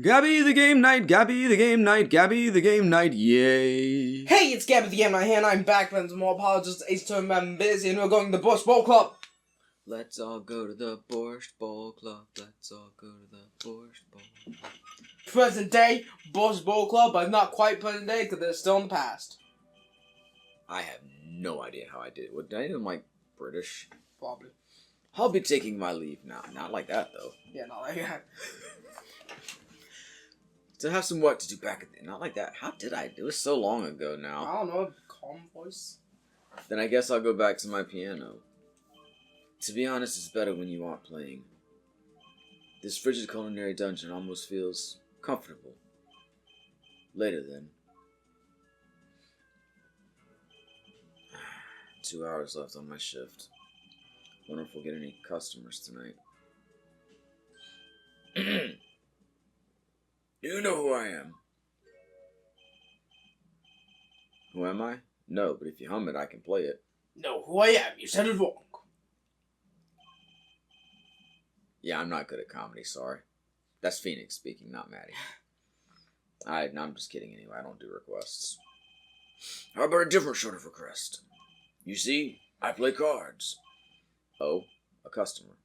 Gabby the game night, Gabby the game night, Gabby the game night, yay! Hey, it's Gabby the Game Night here, and I'm back with some more apologies. Ace Turn I'm busy, and we're going to the Bush Bowl Club. Let's all go to the Borscht Bowl Club. Let's all go to the Borscht Bowl. Present day, Bush Bowl Club, but not quite present day because they're still in the past. I have no idea how I did it. Did I do like British? Probably. I'll be taking my leave now. Not like that though. Yeah, not like that. To have some work to do back at the not like that. How did I? It was so long ago now. I don't know, calm voice. Then I guess I'll go back to my piano. To be honest, it's better when you aren't playing. This frigid culinary dungeon almost feels comfortable. Later then. 2 hours left on my shift. Wonder if we'll get any customers tonight. Do you know who I am? Who am I? No, but if you hum it, I can play it. No, who I am, you said it wrong. Yeah, I'm not good at comedy, sorry. That's Phoenix speaking, not Maddie. I'm just kidding anyway, I don't do requests. How about a different sort of request? You see, I play cards. Oh, a customer.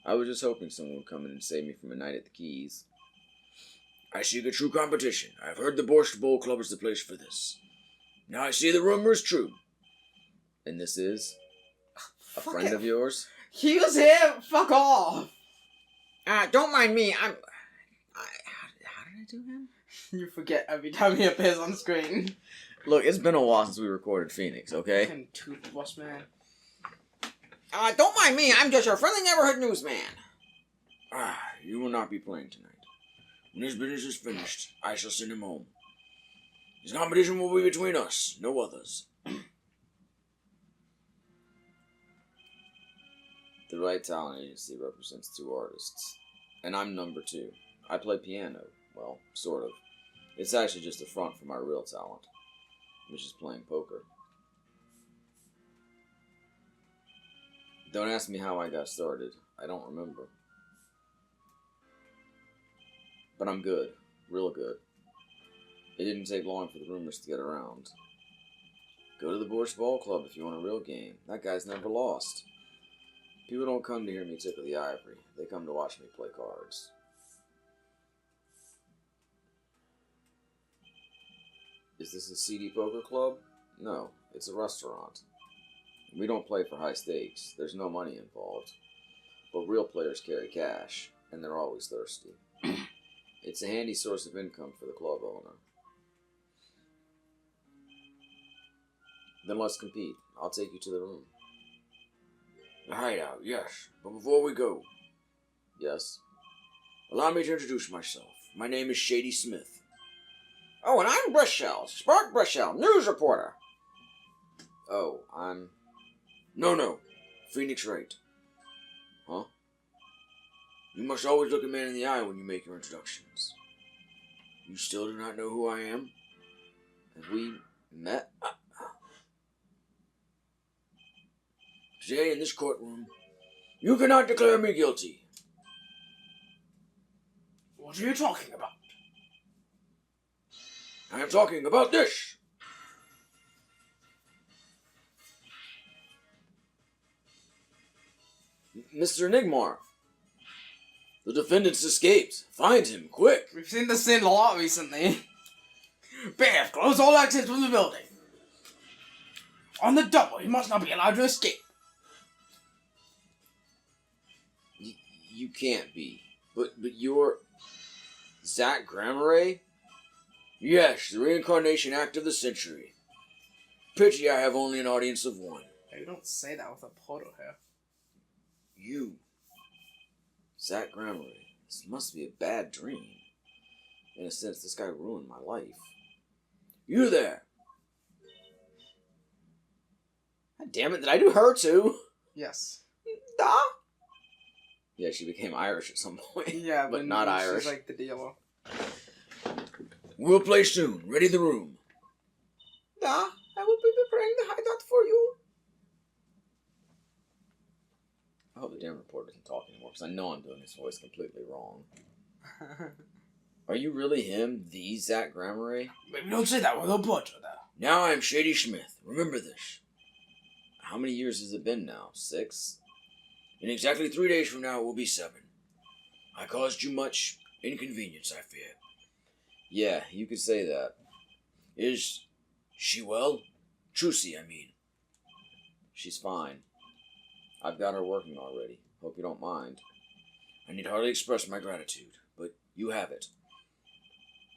I was just hoping someone would come in and save me from a night at the Keys. I seek a true competition. I've heard the Borscht Bowl Club is the place for this. Now I see the rumor is true. And this is a friend of yours? He was here, fuck off. Don't mind me, how did I do him? You forget every time he appears on screen. Look, it's been a while since we recorded Phoenix, okay? Fucking toothbrush man. Don't mind me, I'm just your friendly neighborhood newsman. You will not be playing tonight. When his business is finished, I shall send him home. His competition will be between us, no others. The Wright Talent Agency represents 2 artists, and I'm number 2. I play piano, well, sort of. It's actually just a front for my real talent, which is playing poker. Don't ask me how I got started, I don't remember. But I'm good, real good. It didn't take long for the rumors to get around. Go to the Borscht Bowl Club if you want a real game. That guy's never lost. People don't come to hear me tickle the ivory. They come to watch me play cards. Is this a seedy poker club? No, it's a restaurant. We don't play for high stakes. There's no money involved. But real players carry cash, and they're always thirsty. It's a handy source of income for the club owner. Then let's compete. I'll take you to the room. The hideout, yes. But before we go... Yes? Allow me to introduce myself. My name is Shady Smith. Oh, and I'm Brishell, Spark Brishell, news reporter. Oh, I'm... No. Phoenix Wright. Huh? You must always look a man in the eye when you make your introductions. You still do not know who I am? Have we met? Today in this courtroom, you cannot declare me guilty. What are you talking about? I am talking about this. Mr. Nigmar. The defendant's escaped. Find him, quick. We've seen this scene a lot recently. Bailiff, close all exits from the building. On the double, he must not be allowed to escape. You can't be. But you're... Zach Grammare? Yes, the reincarnation act of the century. Pity I have only an audience of 1. Hey, you don't say that with a photo here. You. Zach Grammare. This must be a bad dream. In a sense, this guy ruined my life. You there! God damn it, did I do her too? Yes. Da? Yeah, she became Irish at some point. Yeah, but not Irish. She's like the dealer. We'll play soon. Ready the room. Da, I will be preparing the hideout for you. I hope the damn reporter doesn't talk anymore, because I know I'm doing his voice completely wrong. Are you really him, the Zach Grammary? Maybe don't say that with a butcher there. Now I am Shady Smith. Remember this. How many years has it been now? 6? In exactly 3 days from now, it will be 7. I caused you much inconvenience, I fear. Yeah, you could say that. Is she well? Trucy, I mean. She's fine. I've got her working already. Hope you don't mind. I need hardly express my gratitude, but you have it.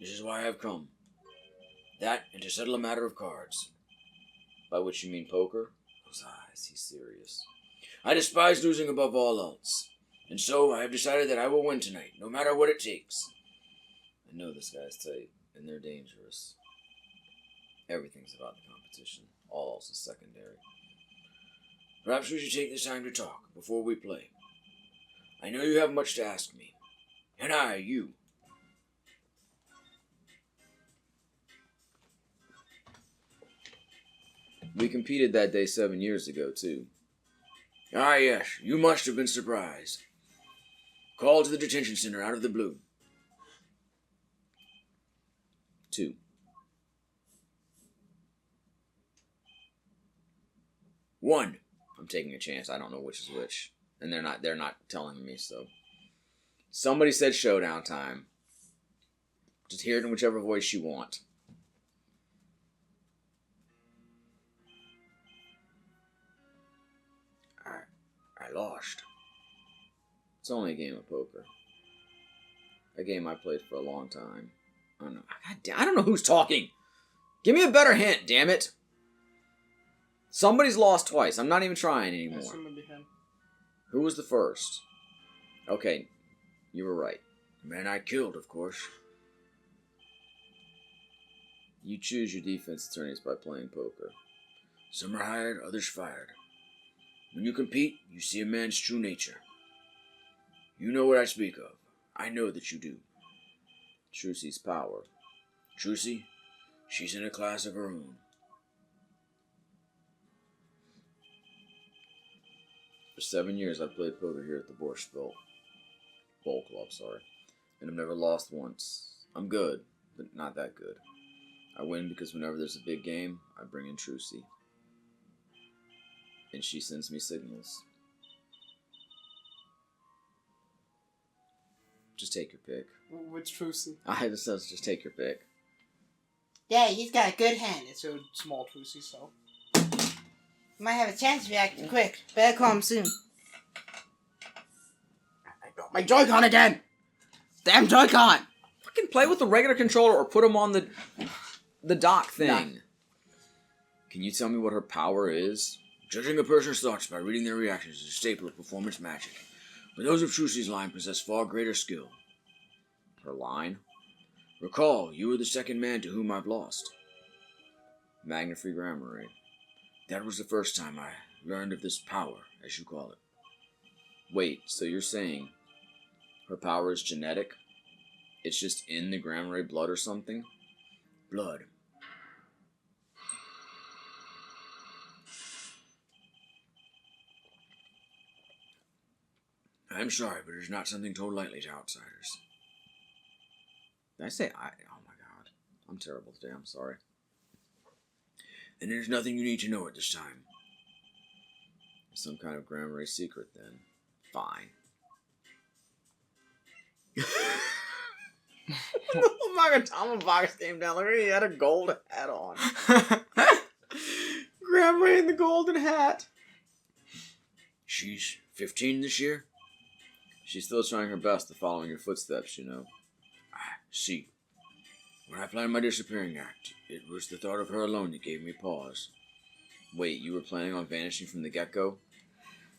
This is why I have come. That, and to settle a matter of cards. By which you mean poker? Those eyes, he's serious. I despise losing above all else, and so I have decided that I will win tonight, no matter what it takes. I know this guy's tight, and they're dangerous. Everything's about the competition. All else is secondary. Perhaps we should take this time to talk before we play. I know you have much to ask me. And I, you. We competed that day 7 years ago, too. Ah, yes, you must have been surprised. Called to the detention center out of the blue. 2. One. I'm taking a chance. I don't know which is which. And they're not telling me, so. Somebody said showdown time. Just hear it in whichever voice you want. I lost. It's only a game of poker. A game I played for a long time. I don't know who's talking. Give me a better hint, damn it. Somebody's lost twice. I'm not even trying anymore. Who was the first? Okay, you were right. The man I killed, of course. You choose your defense attorneys by playing poker. Some are hired, others fired. When you compete, you see a man's true nature. You know what I speak of. I know that you do. Trucy's power. Trucy, she's in a class of her own. For 7 years, I've played poker here at the Borscht Bowl Club, and I've never lost once. I'm good, but not that good. I win because whenever there's a big game, I bring in Trucy. And she sends me signals. Just take your pick. Which Trucy? I just says just take your pick. Yeah, he's got a good hand. It's a small Trucy, so. Might have a chance of reacting quick. Better call him soon. I got my Joy-Con again! Damn Joy-Con! Fucking play with the regular controller or put him on the dock thing. Nah. Can you tell me what her power is? Judging a person's thoughts by reading their reactions is a staple of performance magic. But those of Trucy's line possess far greater skill. Her line? Recall, you were the second man to whom I've lost. Magna Free Grammary. That was the first time I learned of this power, as you call it. Wait, so you're saying her power is genetic? It's just in the Grammary blood or something? Blood. I'm sorry, but it is not something told lightly to outsiders. Did I say I? Oh my god. I'm terrible today, I'm sorry. And there's nothing you need to know at this time. Some kind of Grammary secret, then. Fine. Oh my god, Tom Box came down. Look, he had a gold hat on. Grammary in the golden hat. She's 15 this year? She's still trying her best to follow in your footsteps, you know. I see. When I planned my disappearing act, it was the thought of her alone that gave me pause. Wait, you were planning on vanishing from the get-go?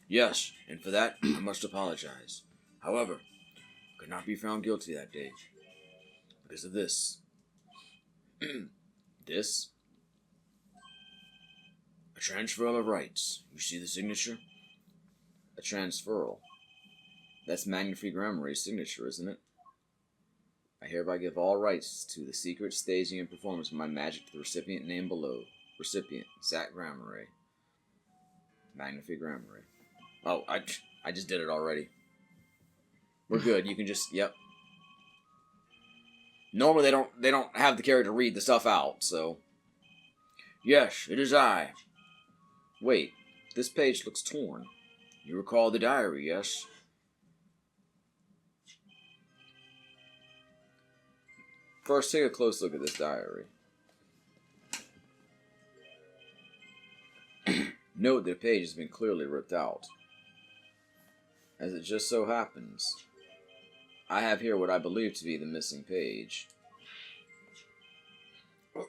Yes, and for that, I must apologize. However, I could not be found guilty that day. Because of this. This? A transferal of rights. You see the signature? A transferal. That's Magna Free Grammary's signature, isn't it? I hereby give all rights to the secret staging and performance of my magic to the recipient named below. Recipient, Zach Grammary. Magna Free Grammary. Oh, I just did it already. We're good. You can just, yep. Normally they don't have the character read the stuff out, so. Yes, it is I. Wait, this page looks torn. You recall the diary, yes? First, take a close look at this diary. Note that a page has been clearly ripped out. As it just so happens, I have here what I believe to be the missing page.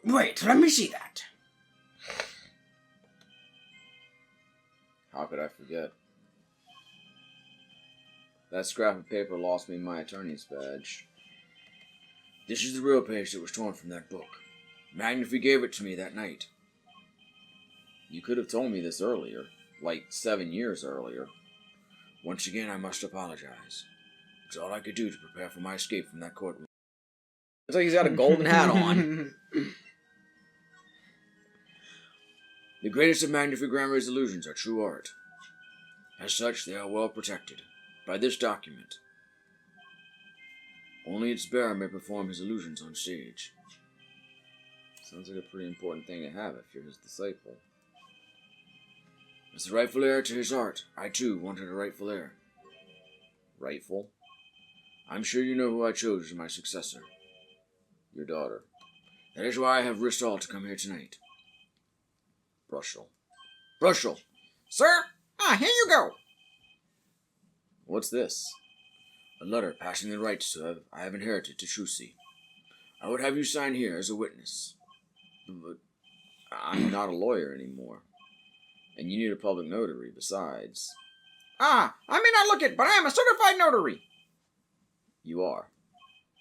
Wait, let me see that. How could I forget? That scrap of paper lost me my attorney's badge. This is the real page that was torn from that book. Magnifi gave it to me that night. You could have told me this earlier, like 7 years earlier. Once again, I must apologize. It's all I could do to prepare for my escape from that courtroom. Looks like he's got a golden hat on. The greatest of Magnifi Grammary's illusions are true art. As such, they are well protected by this document. Only its bearer may perform his illusions on stage. Sounds like a pretty important thing to have if you're his disciple. As the rightful heir to his art, I too wanted a rightful heir. Rightful? I'm sure you know who I chose as my successor. Your daughter. That is why I have risked all to come here tonight. Brushel. Brushel! Sir? Here you go. What's this? A letter passing the rights I have inherited to Trucy. I would have you sign here as a witness. But I'm not a lawyer anymore. And you need a public notary besides. I may not look it, but I am a certified notary. You are.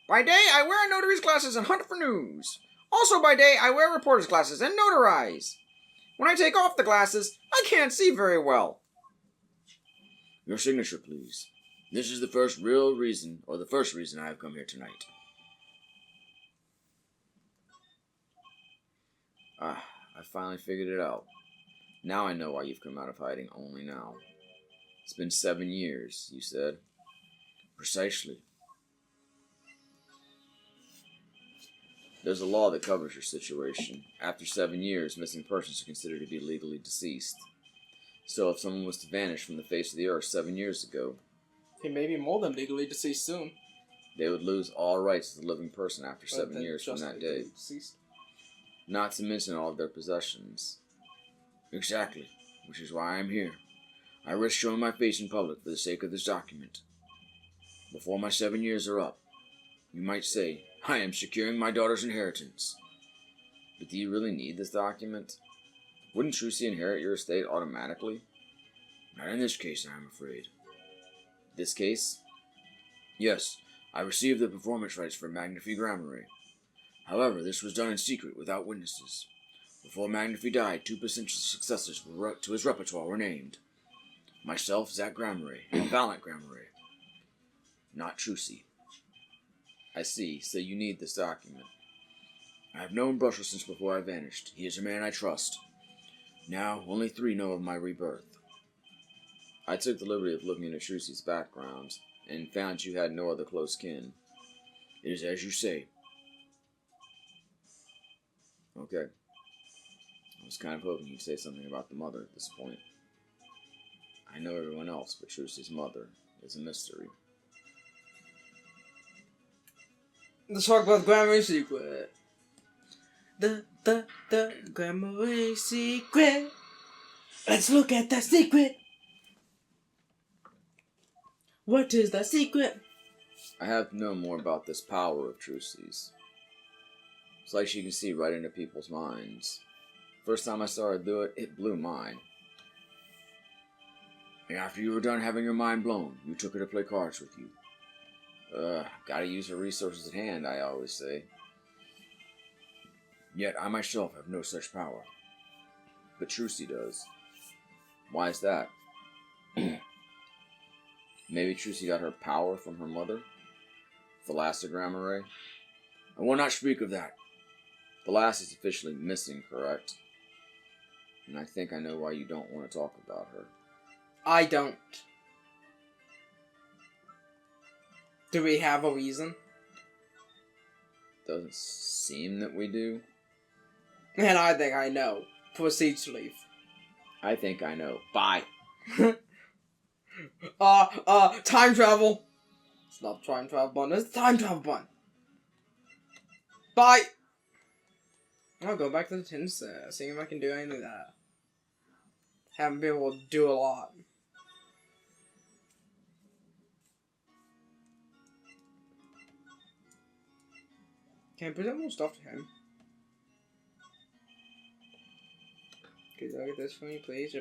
By day, I wear notary's glasses and hunt for news. Also by day, I wear reporter's glasses and notarize. When I take off the glasses, I can't see very well. Your signature, please. This is the first reason I have come here tonight. I finally figured it out. Now I know why you've come out of hiding only now. It's been 7 years, you said. Precisely. There's a law that covers your situation. After 7 years, missing persons are considered to be legally deceased. So if someone was to vanish from the face of the earth 7 years ago, He may be more than legally deceased soon. they would lose all rights as a living person after 7 years from that day. Deceased. Not to mention all of their possessions. Exactly, which is why I'm here. I risk showing my face in public for the sake of this document. Before my 7 years are up, you might say, I am securing my daughter's inheritance. But do you really need this document? Wouldn't Trucy inherit your estate automatically? Not in this case, I am afraid. This case? Yes, I received the performance rights for Magnifi Grammary. However, this was done in secret without witnesses. Before Magnifi died, 2 potential successors to his repertoire were named. Myself, Zach Grammary, and Valiant Grammary. Not Trucy. I see, so you need this document. I have known Brushel since before I vanished. He is a man I trust. Now, only 3 know of my rebirth. I took the liberty of looking into Trucy's background, and found you had no other close kin. It is as you say. Okay. I was kind of hoping you'd say something about the mother at this point. I know everyone else, but Trucy's mother is a mystery. Let's talk about the Grammary Secret. The Grammary Secret. Let's look at the secret. What is the secret? I have to know more about this power of Trucy's. It's like she can see right into people's minds. First time I saw her do it, it blew mine. And after you were done having your mind blown, you took her to play cards with you. Gotta use her resources at hand, I always say. Yet I myself have no such power. But Trucy does. Why is that? Maybe Trucy got her power from her mother? Thalassogrammary? I will not speak of that. Thalas is officially missing, correct? And I think I know why you don't want to talk about her. I don't. Do we have a reason? doesn't seem that we do. And I think I know. Proceed to leave. I think I know. Bye. Time travel. It's not time travel button, it's the time travel button. Bye! I'll go back to the tin set, see if I can do any of that. Haven't been able to do a lot. Can I present more stuff to him? Could you look at this for me, please?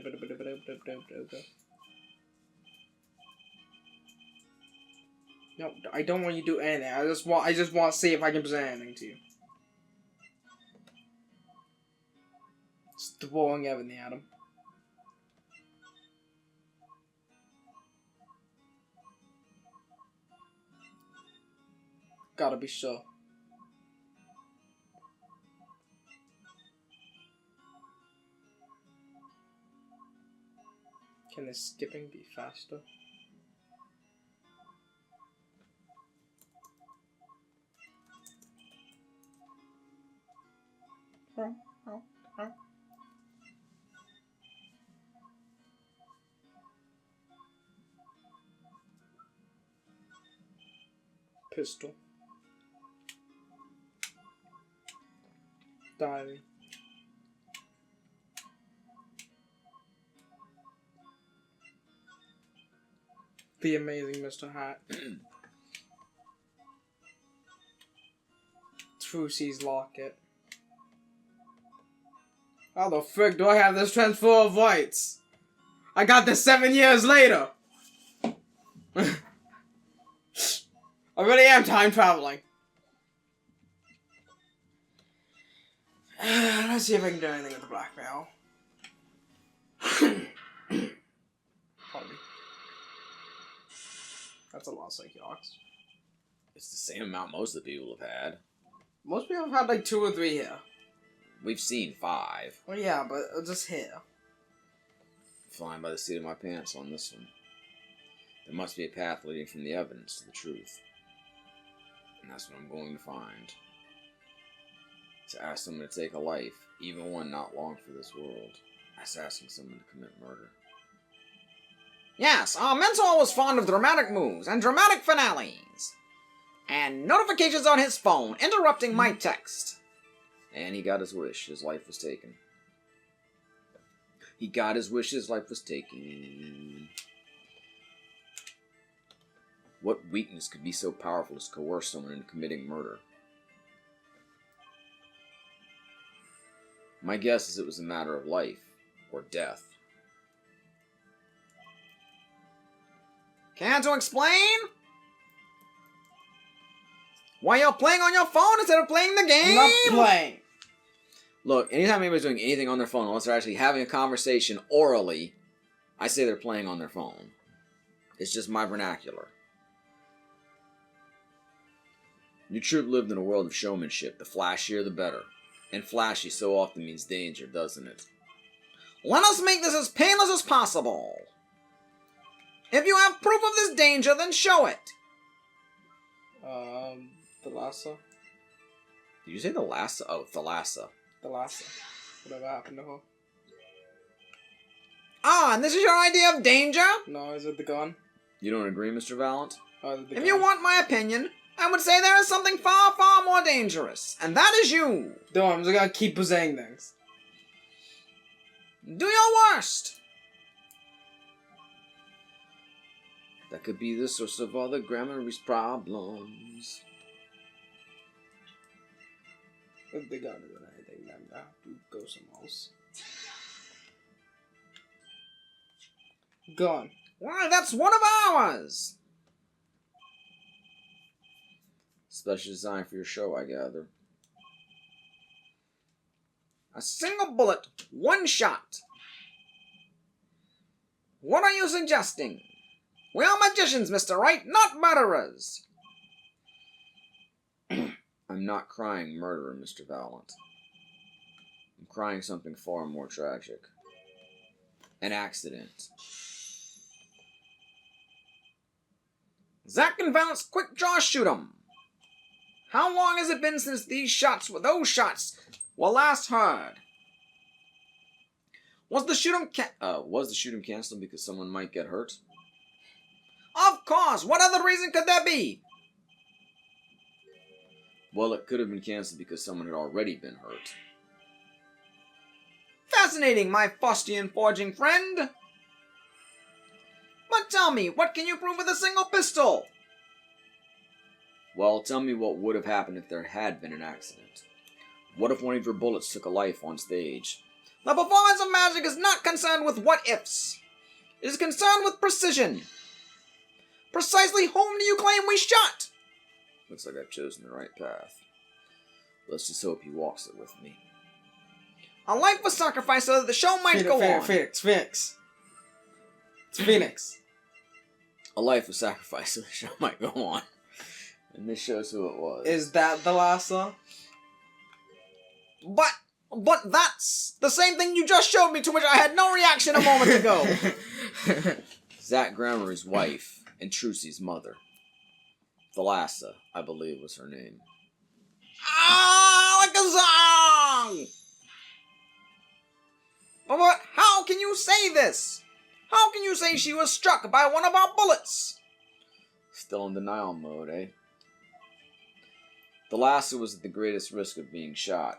No, I don't want you to do anything. I just want to see if I can present anything to you. Just throwing everything at him. Gotta be sure. Can the skipping be faster? Pistol. Diary. The amazing Mr. Hat. Trucy's locket. How the frick do I have this transfer of rights? I got this 7 years later! I really am time traveling. Let's see if I can do anything with the blackmail. Probably. That's a lot of Psychox. It's the same amount most of the people have had. Most people have had like 2 or 3 here. We've seen 5. Well, yeah, but just here. Flying by the seat of my pants on this one. There must be a path leading from the evidence to the truth. And that's what I'm going to find. To ask someone to take a life, even one not long for this world. That's asking someone to commit murder. Yes, our mentor was fond of dramatic moves and dramatic finales. And notifications on his phone interrupting my text. And he got his wish. His life was taken. He got his wish. His life was taken. What weakness could be so powerful as to coerce someone into committing murder? My guess is it was a matter of life or death. Care to explain? Why you're playing on your phone instead of playing the game? I'm not playing. Look, anytime anybody's doing anything on their phone, unless they're actually having a conversation orally, I say they're playing on their phone. It's just my vernacular. New Troop lived in a world of showmanship. The flashier, the better. And flashy so often means danger, doesn't it? Let us make this as painless as possible. If you have proof of this danger, then show it. Thalassa? Did you say the Lhasa? Oh, Thalassa. Thalassa. Whatever happened to her? Ah, and this is your idea of danger? No, is it the gun? You don't agree, Mr. Valent? Oh, is it the If gun? you want my opinion, I would say there is something far, far more dangerous, and that is you. No, I'm just gonna keep saying things. Do your worst. That could be the source of all the Grammarly's problems. If the gun isn't anything, then I have to go somewhere else. Gone. Why, that's one of ours. Special design for your show, I gather. A single bullet, one shot. What are you suggesting? We are magicians, Mr. Wright, not murderers. I'm not crying murder, Mr. Valent. I'm crying something far more tragic. An accident. Zack and Valance, quick draw, shoot 'em. How long has it been since those shots were last heard? Was the shooting canceled because someone might get hurt? Of course! What other reason could there be? Well, it could have been canceled because someone had already been hurt. Fascinating, my Faustian forging friend! But tell me, what can you prove with a single pistol? Well, tell me what would have happened if there had been an accident. What if one of your bullets took a life on stage? The performance of magic is not concerned with what-ifs. It is concerned with precision. Precisely whom do you claim we shot? Looks like I've chosen the right path. Let's just hope he walks it with me. A life was sacrificed so that the show might go on. Phoenix. It's Phoenix. A life was sacrificed so the show might go on. And this shows who it was. Is that the last song? But that's the same thing you just showed me, to which I had no reaction a moment ago. Zach Grammary's wife and Trucy's mother. Thalassa, I believe was her name. Ah, like a song! But how can you say this? How can you say she was struck by one of our bullets? Still in denial mode, eh? Thalassa was at the greatest risk of being shot.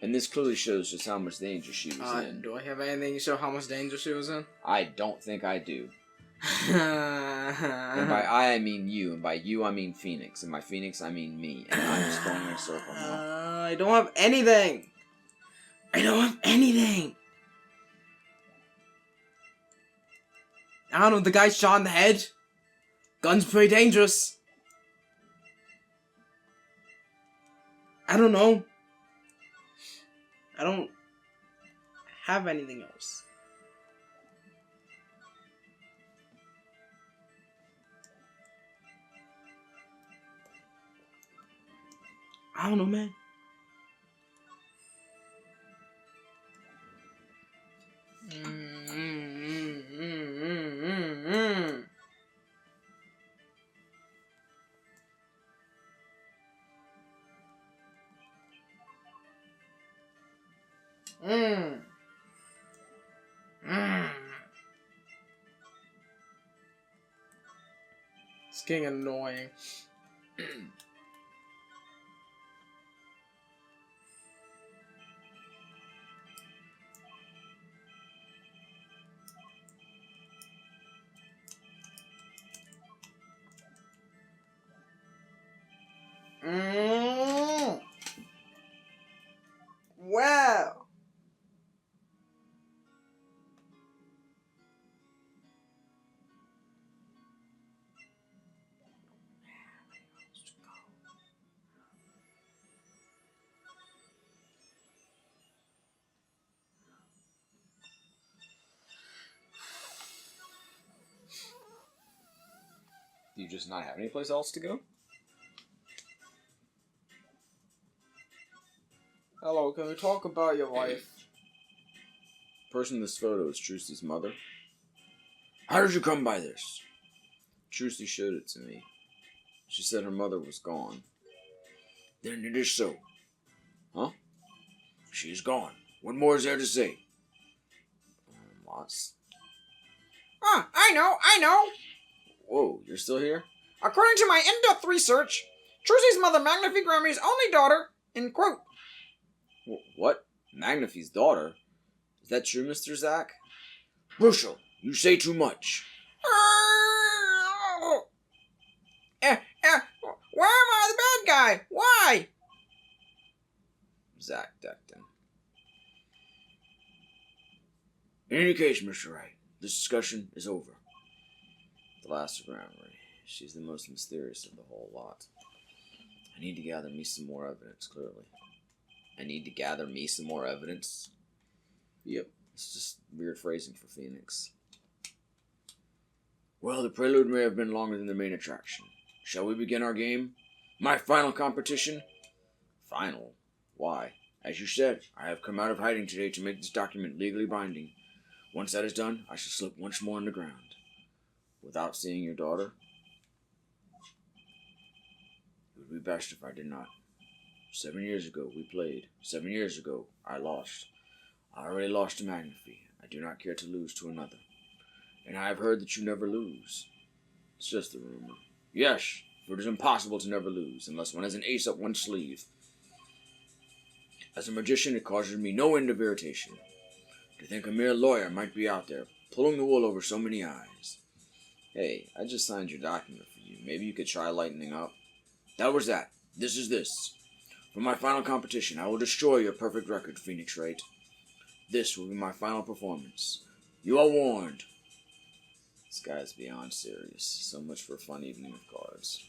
And this clearly shows just how much danger she was in. Do I have anything to show how much danger she was in? I don't think I do. And by I mean you, and by you I mean Phoenix, and by Phoenix I mean me, and I'm just going in a circle now. I don't have anything! I don't know, the guy shot in the head. Gun's pretty dangerous. I don't know. I don't have anything else. I don't know, man. It's getting annoying. Wow. Do you just not have any place else to go? Hello, can we talk about your wife? The person in this photo is Trucy's mother. How did you come by this? Trucy showed it to me. She said her mother was gone. Then it is so. Huh? She's gone. What more is there to say? Lots. Ah, I know. Whoa, you're still here? According to my in-depth research, Trucy's mother, Magnifique Grammy's only daughter, in quote. What? Magnifique's daughter? Is that true, Mr. Zach? Brucial, you say too much. Why am I the bad guy? Why? Zach ducked him. In any case, Mr. Wright, this discussion is over. The last Grammary. She's the most mysterious of the whole lot. I need to gather me some more evidence, clearly. Yep, it's just weird phrasing for Phoenix. Well, the prelude may have been longer than the main attraction. Shall we begin our game? My final competition? Final? Why? As you said, I have come out of hiding today to make this document legally binding. Once that is done, I shall slip once more underground. Without seeing your daughter? be best if I did not. 7 years ago, we played. 7 years ago, I lost. I already lost to Magnify. I do not care to lose to another. And I have heard that you never lose. It's just a rumor. Yes, for it is impossible to never lose, unless one has an ace up one's sleeve. As a magician, it causes me no end of irritation. To think a mere lawyer might be out there, pulling the wool over so many eyes. Hey, I just signed your document for you. Maybe you could try lightening up. That was that. This is this. For my final competition, I will destroy your perfect record, Phoenix Wright. This will be my final performance. You are warned. This guy's beyond serious. So much for a fun evening of cards.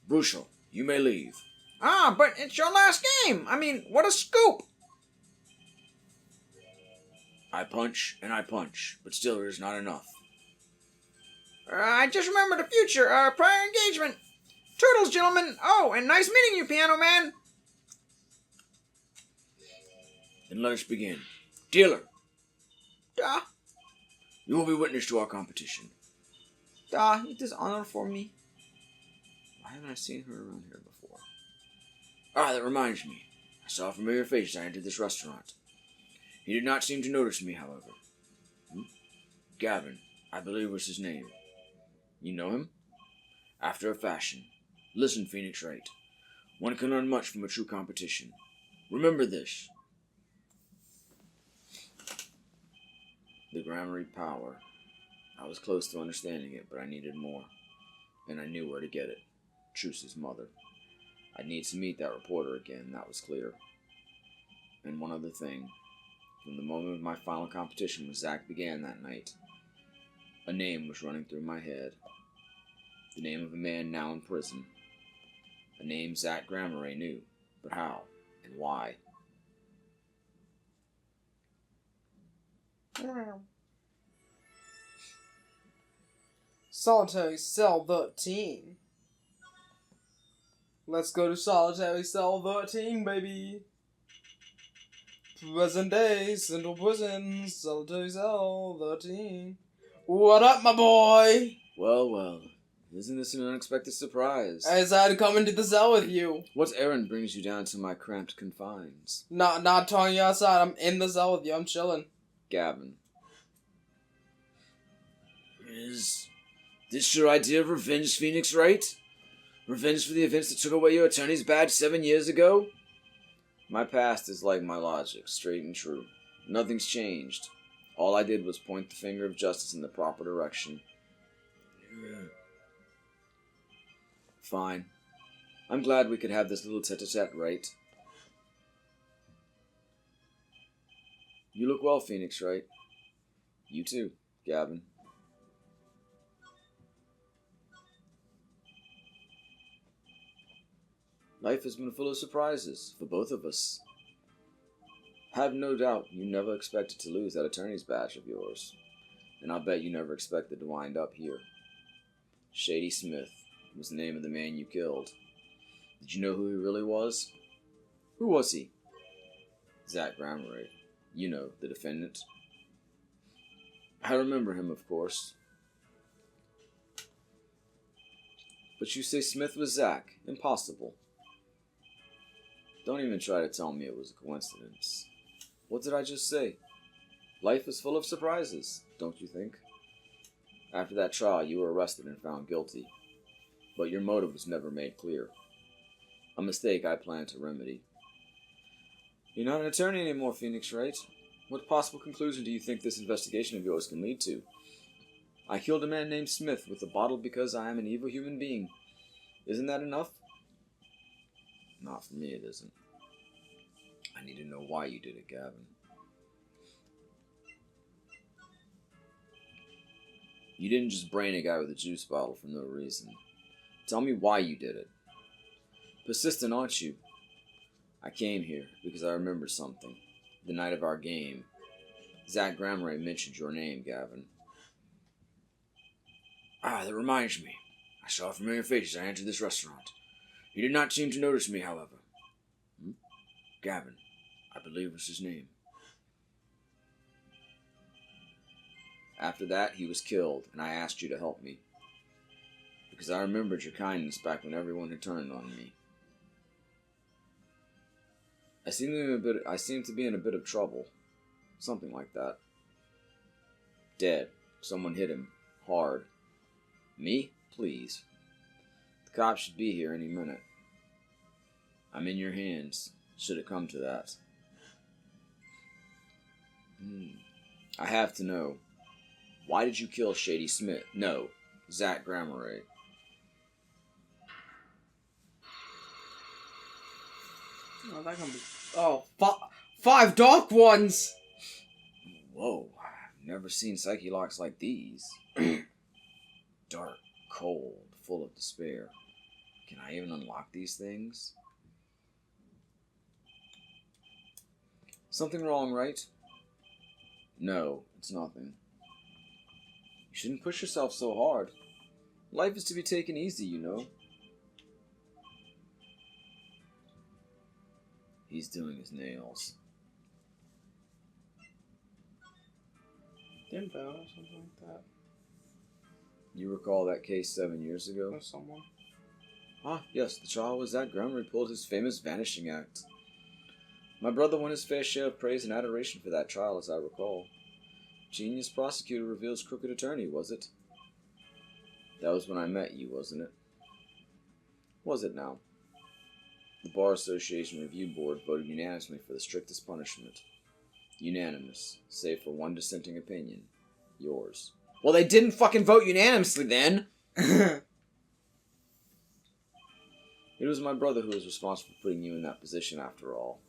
Bruchel, you may leave. Ah, but it's your last game. I mean, what a scoop. I punch and I punch, but still it is not enough. I just remembered a future, prior engagement. Toodles, gentlemen. Oh, and nice meeting you, Piano Man. Then let us begin. Dealer, Da, you will be witness to our competition. it is honor for me. Why haven't I seen her around here before? Ah, that reminds me. I saw a familiar face as I entered this restaurant. He did not seem to notice me, however. Gavin, I believe was his name. You know him? After a fashion. Listen, Phoenix Wright. One can learn much from a true competition. Remember this. The Grammary power. I was close to understanding it, but I needed more. And I knew where to get it. Truce's mother. I'd need to meet that reporter again, that was clear. And one other thing. From the moment of my final competition with Zach began that night, a name was running through my head. The name of a man now in prison. A name Zach Grammary knew, but how and why? Solitary Cell 13. Let's go to Solitary Cell 13, baby. Present day, Central Prison, Solitary Cell 13. What up, my boy? Well, well. Isn't this an unexpected surprise? I decided to come into the cell with you. What errand brings you down to my cramped confines? Not talking you outside. I'm in the cell with you. I'm chilling. Gavin. Is this your idea of revenge, Phoenix Wright? Revenge for the events that took away your attorney's badge 7 years ago? My past is like my logic, straight and true. Nothing's changed. All I did was point the finger of justice in the proper direction. Fine. I'm glad we could have this little tete-a-tete, right? You look well, Phoenix Wright. You too, Gavin. Life has been full of surprises for both of us. I have no doubt you never expected to lose that attorney's badge of yours. And I'll bet you never expected to wind up here. Shady Smith was the name of the man you killed. Did you know who he really was? Who was he? Zach Grammary. You know, the defendant. I remember him, of course. But you say Smith was Zach. Impossible. Don't even try to tell me it was a coincidence. What did I just say? Life is full of surprises, don't you think? After that trial, you were arrested and found guilty. But your motive was never made clear. A mistake I plan to remedy. You're not an attorney anymore, Phoenix Wright. What possible conclusion do you think this investigation of yours can lead to? I killed a man named Smith with a bottle because I am an evil human being. Isn't that enough? Not for me, it isn't. I need to know why you did it, Gavin. You didn't just brain a guy with a juice bottle for no reason. Tell me why you did it. Persistent, aren't you? I came here because I remembered something. The night of our game. Zach Grammary mentioned your name, Gavin. Ah, that reminds me. I saw a familiar face as I entered this restaurant. He did not seem to notice me, however. Gavin, I believe was his name. After that, he was killed, and I asked you to help me. Because I remembered your kindness back when everyone had turned on me. I seem to be in a bit of trouble. Something like that. Dead. Someone hit him. Hard. Me? Please. The cops should be here any minute. I'm in your hands. Should it come to that. I have to know. Why did you kill Shady Smith? No. Zach Grammeret. Oh, that can be... Oh, 5 dark ones! Whoa. I've never seen psyche locks like these. Dark, cold, full of despair. Can I even unlock these things? Something wrong, right? No, it's nothing. You shouldn't push yourself so hard. Life is to be taken easy, you know. He's doing his nails. Info or something like that. You recall that case 7 years ago? Or someone. Ah, yes, the trial was that Grammeret pulled his famous vanishing act. My brother won his fair share of praise and adoration for that trial, as I recall. Genius prosecutor reveals crooked attorney, was it? That was when I met you, wasn't it? Was it now? The Bar Association Review Board voted unanimously for the strictest punishment. Unanimous, save for one dissenting opinion. Yours. Well, they didn't fucking vote unanimously then! It was my brother who was responsible for putting you in that position after all.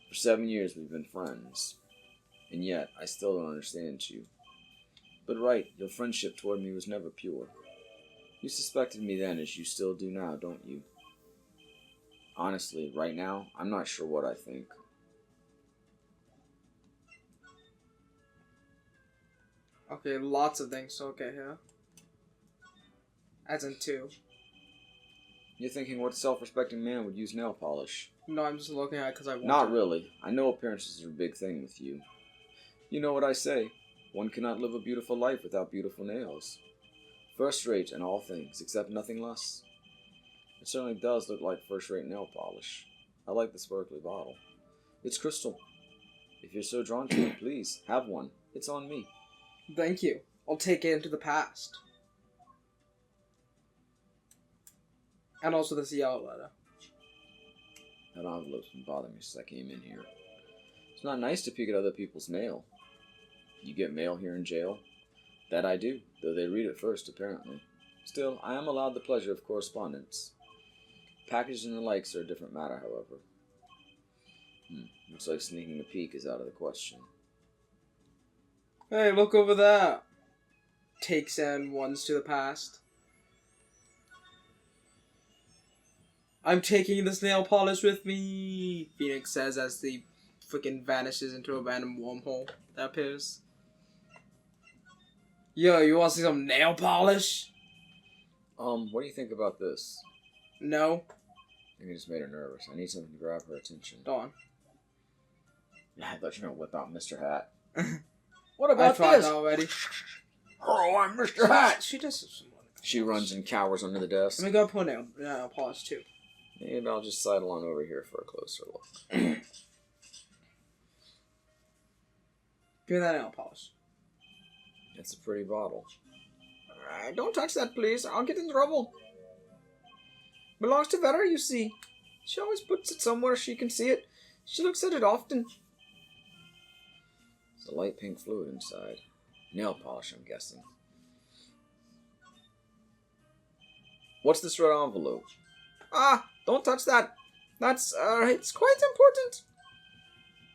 For 7 years we've been friends. And yet, I still don't understand you. But Wright, your friendship toward me was never pure. You suspected me then as you still do now, don't you? Honestly, right now, I'm not sure what I think. Okay, lots of things. Okay, here. As in 2. You're thinking what self-respecting man would use nail polish? No, I'm just looking at it because I want Not to. really. I know appearances are a big thing with you. You know what I say. One cannot live a beautiful life without beautiful nails. First-rate in all things, except nothing less. It certainly does look like first-rate nail polish. I like the sparkly bottle. It's crystal. If you're so drawn to it, please, have one. It's on me. Thank you. I'll take it into the past. And also this yellow letter. That envelope's been bothering me since I came in here. It's not nice to peek at other people's mail. You get mail here in jail? That I do, though they read it first, apparently. Still, I am allowed the pleasure of correspondence. Packages and the likes are a different matter, however. Looks like sneaking a peek is out of the question. Hey, look over there. Takes in ones to the past. I'm taking this nail polish with me, Phoenix says as the freaking vanishes into a random wormhole that appears. Yo, you wanna see some nail polish? What do you think about this? No. I think it just made her nervous. I need something to grab her attention. Go on. Yeah, I thought you were gonna whip out Mr. Hat. What I about tried this? already. Oh, I'm Mr. Hat. She does some. She runs and cowers under the desk. Let me go put nail polish too. Maybe I'll just sidle on over here for a closer look. Give me that nail polish. It's a pretty bottle. Don't touch that, please. I'll get in trouble. Belongs to Vera, you see. She always puts it somewhere she can see it. She looks at it often. There's a light pink fluid inside. Nail polish, I'm guessing. What's this red envelope? Don't touch that. That's, it's quite important.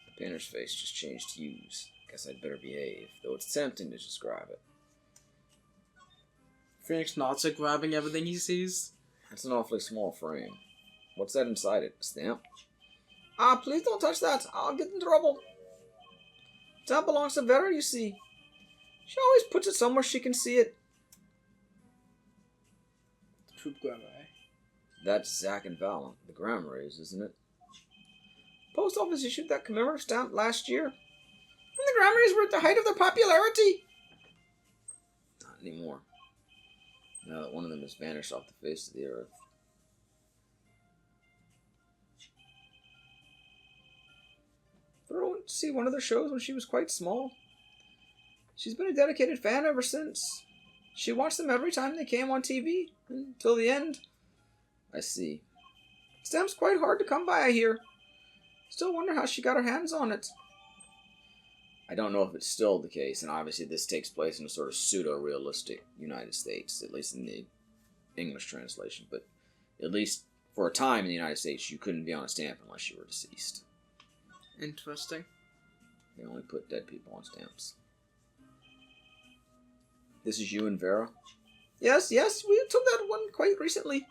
The painter's face just changed hues. Guess I'd better behave, though it's tempting to just grab it. Phoenix nods at grabbing everything he sees. That's an awfully small frame. What's that inside it? A stamp? Please don't touch that. I'll get in trouble. That belongs to Vera, you see. She always puts it somewhere she can see it. Troop grammar, eh? That's Zach and Val, the Grammarys, isn't it? Post office issued that commemorative stamp last year. And the Grammarys were at the height of their popularity. Not anymore. Now that one of them has vanished off the face of the earth. went to see one of their shows when she was quite small. She's been a dedicated fan ever since. She watched them every time they came on TV, until the end. I see. Stamp's quite hard to come by, I hear. Still wonder how she got her hands on it. I don't know if it's still the case, and obviously this takes place in a sort of pseudo-realistic United States, at least in the English translation, but at least for a time in the United States, you couldn't be on a stamp unless you were deceased. Interesting. They only put dead people on stamps. This is you and Vera? Yes, we took that one quite recently.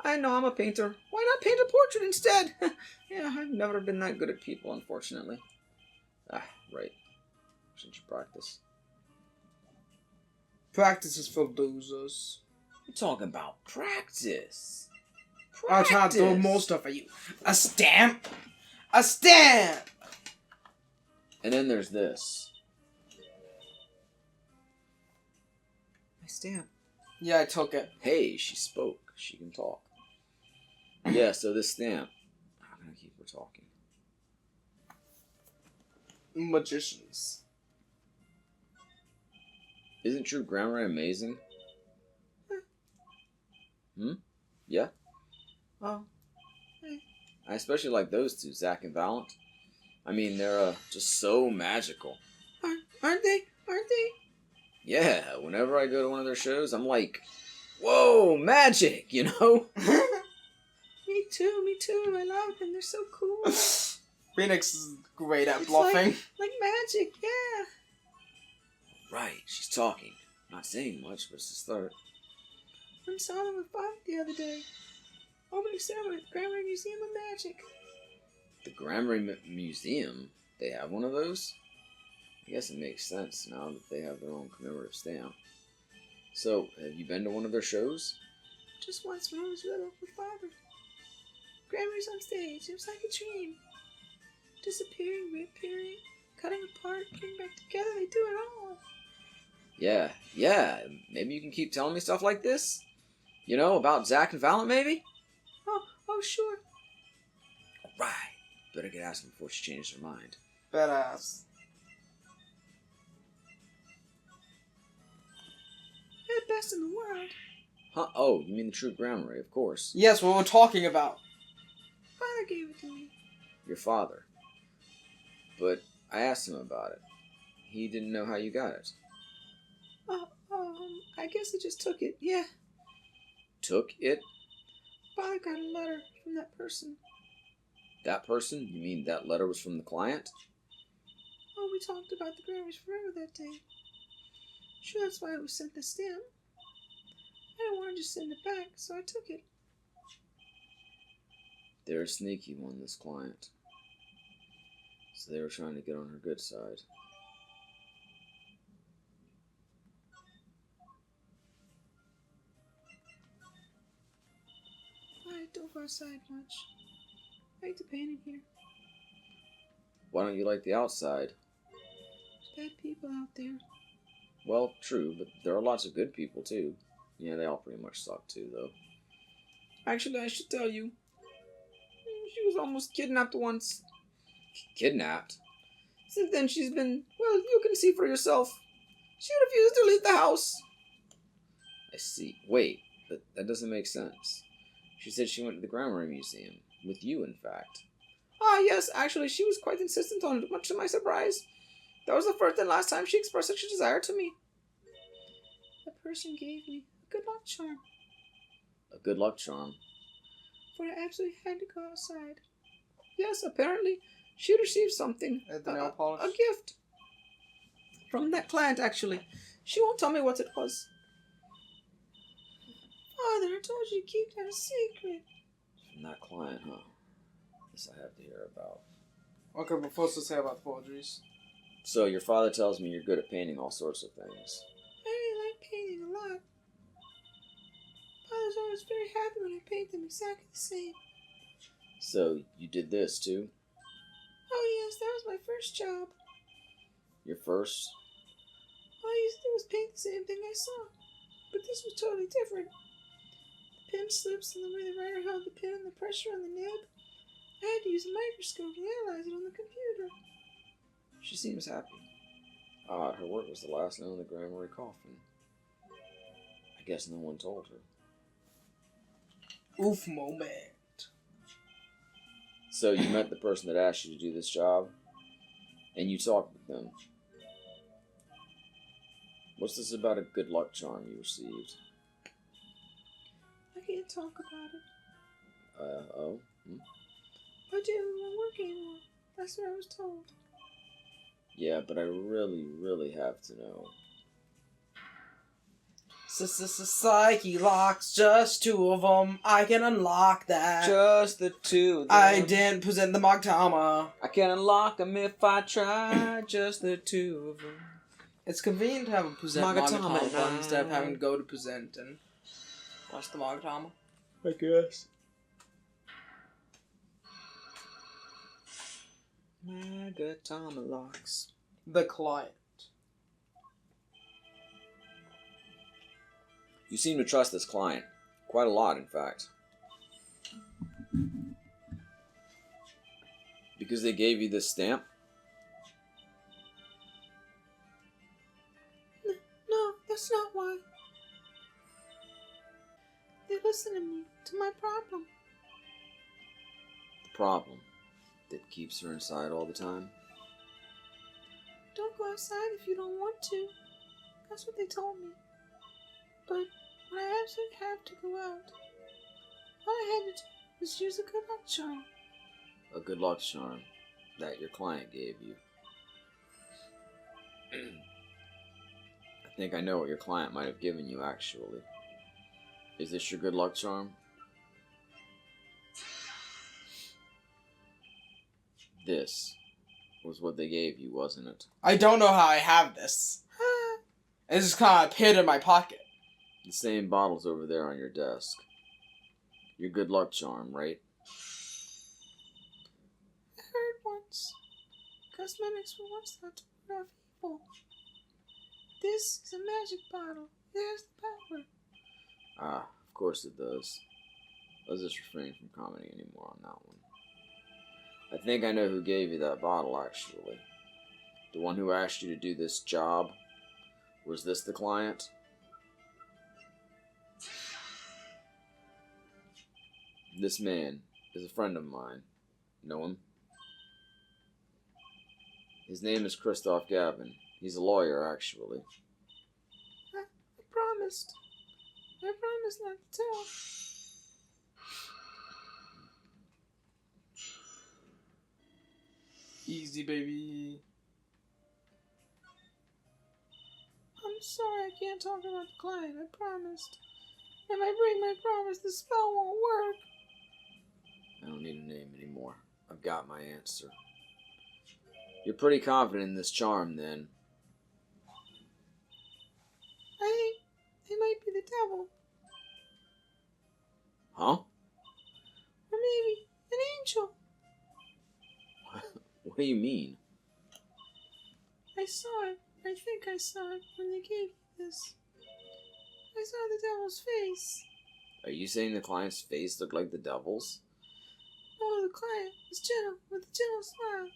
I know I'm a painter. Why not paint a portrait instead? Yeah, I've never been that good at people, unfortunately. Ah, right. Shouldn't you practice? Practice is for losers. You're talking about practice. I'll try to do more stuff for you. A stamp! A stamp! And then there's this. My stamp. Yeah, I took it. Hey, she spoke. She can talk. Yeah, so this stamp. How can I keep her talking? Magicians. Isn't true grammar amazing? Yeah? Oh. I especially like those two, Zach and Valent. I mean, they're just so magical. Aren't they? Aren't they? Yeah, whenever I go to one of their shows, I'm like, whoa, magic, you know? Me too. I love them. They're so cool. Phoenix is great at It's bluffing. Like magic, yeah. Right, she's talking. Not saying much, but it's the start. I saw them with Bob the other day. Opening ceremony at the Grammar Museum of Magic. The Grammar Museum, they have one of those? I guess it makes sense now that they have their own commemorative stamp. So, have you been to one of their shows? Just once when I was little with Father. Grammar's on stage. It was like a dream. Disappearing, reappearing, cutting apart, getting back together. They do it all. Yeah. Maybe you can keep telling me stuff like this? You know, about Zach and Valent, maybe? Oh, sure. Right. Better get asking before she changes her mind. Badass. They're the best in the world. Huh? Oh, you mean the true Grammar, of course. Yes, what we're talking about. Father gave it to me. Your father. But I asked him about it. He didn't know how you got it. I guess I just took it. Yeah. Took it? Father got a letter from that person. That person? You mean that letter was from the client? Oh, we talked about the Grammars forever that day. Sure, that's why I was sent the stamp. I didn't want to just send it back, so I took it. They're a sneaky one, this client. So they were trying to get on her good side. I don't go outside much. I like to paint in here. Why don't you like the outside? There's bad people out there. Well, true, but there are lots of good people, too. Yeah, they all pretty much suck, too, though. Actually, I should tell you. She was almost kidnapped once. Kidnapped? Since then, she's been, well, you can see for yourself. She refused to leave the house. I see. Wait, but that doesn't make sense. She said she went to the Grammar Museum. With you, in fact. Ah, yes, actually, she was quite insistent on it, much to my surprise. That was the first and last time she expressed such a desire to me. That person gave me a good luck charm. A good luck charm. For I absolutely had to go outside. Yes, apparently, she'd received something. The nail polish? A gift. From that client, actually. She won't tell me what it was. Father, I told you to keep that a secret. From that client, huh? This I have to hear about. Okay, but first let's say about forgeries. So, your father tells me you're good at painting all sorts of things. I really like painting a lot. Father's always very happy when I paint them exactly the same. So, you did this, too? Oh yes, that was my first job. Your first? All I used to do was paint the same thing I saw. But this was totally different. The pen slips and the way the writer held the pen and the pressure on the nib. I had to use a microscope to analyze it on the computer. She seems happy. Odd, her work was the last note on the Grammary coffin. I guess no one told her. Oof moment. So you met the person that asked you to do this job, and you talked with them. What's this about a good luck charm you received? I can't talk about it. Oh? I didn't want to work anymore. That's what I was told. Yeah, but I really, really have to know. Psyche locks, just 2 of them. I can unlock that. Just the 2 of them. I didn't present the Mogtama. I can unlock them if I try. Just the 2 of them. It's convenient to have a present Mogatama Mogatama instead of having to go to present and watch the Mogatama. I guess. Mogatama locks. The client. You seem to trust this client. Quite a lot, in fact. Because they gave you this stamp? No, that's not why. They listen to me, to my problem. The problem that keeps her inside all the time? Don't go outside if you don't want to. That's what they told me. But when I absolutely have to go out, all I had to do was use a good luck charm. A good luck charm that your client gave you. I think I know what your client might have given you, actually. Is this your good luck charm? This was what they gave you, wasn't it? I don't know how I have this. It's just kind of hid in my pocket. The same bottle's over there on your desk. Your good luck charm, right? I heard once. Cosmetics were once thought to ward off evil. This is a magic bottle. It has the power. Ah, of course it does. Let's just refrain from commenting anymore on that one. I think I know who gave you that bottle, actually. The one who asked you to do this job. Was this the client? This man is a friend of mine. Know him? His name is Christoph Gavin. He's a lawyer, actually. I promised. I promised not to tell. Easy, baby. I'm sorry I can't talk about the client. I promised. If I break my promise, the spell won't work. I don't need a name anymore. I've got my answer. You're pretty confident in this charm, then. I think it might be the devil. Huh? Or maybe an angel. What do you mean? I saw it. I think I saw it when they gave me this. I saw the devil's face. Are you saying the client's face looked like the devil's? Oh, the client was gentle, with a gentle smile.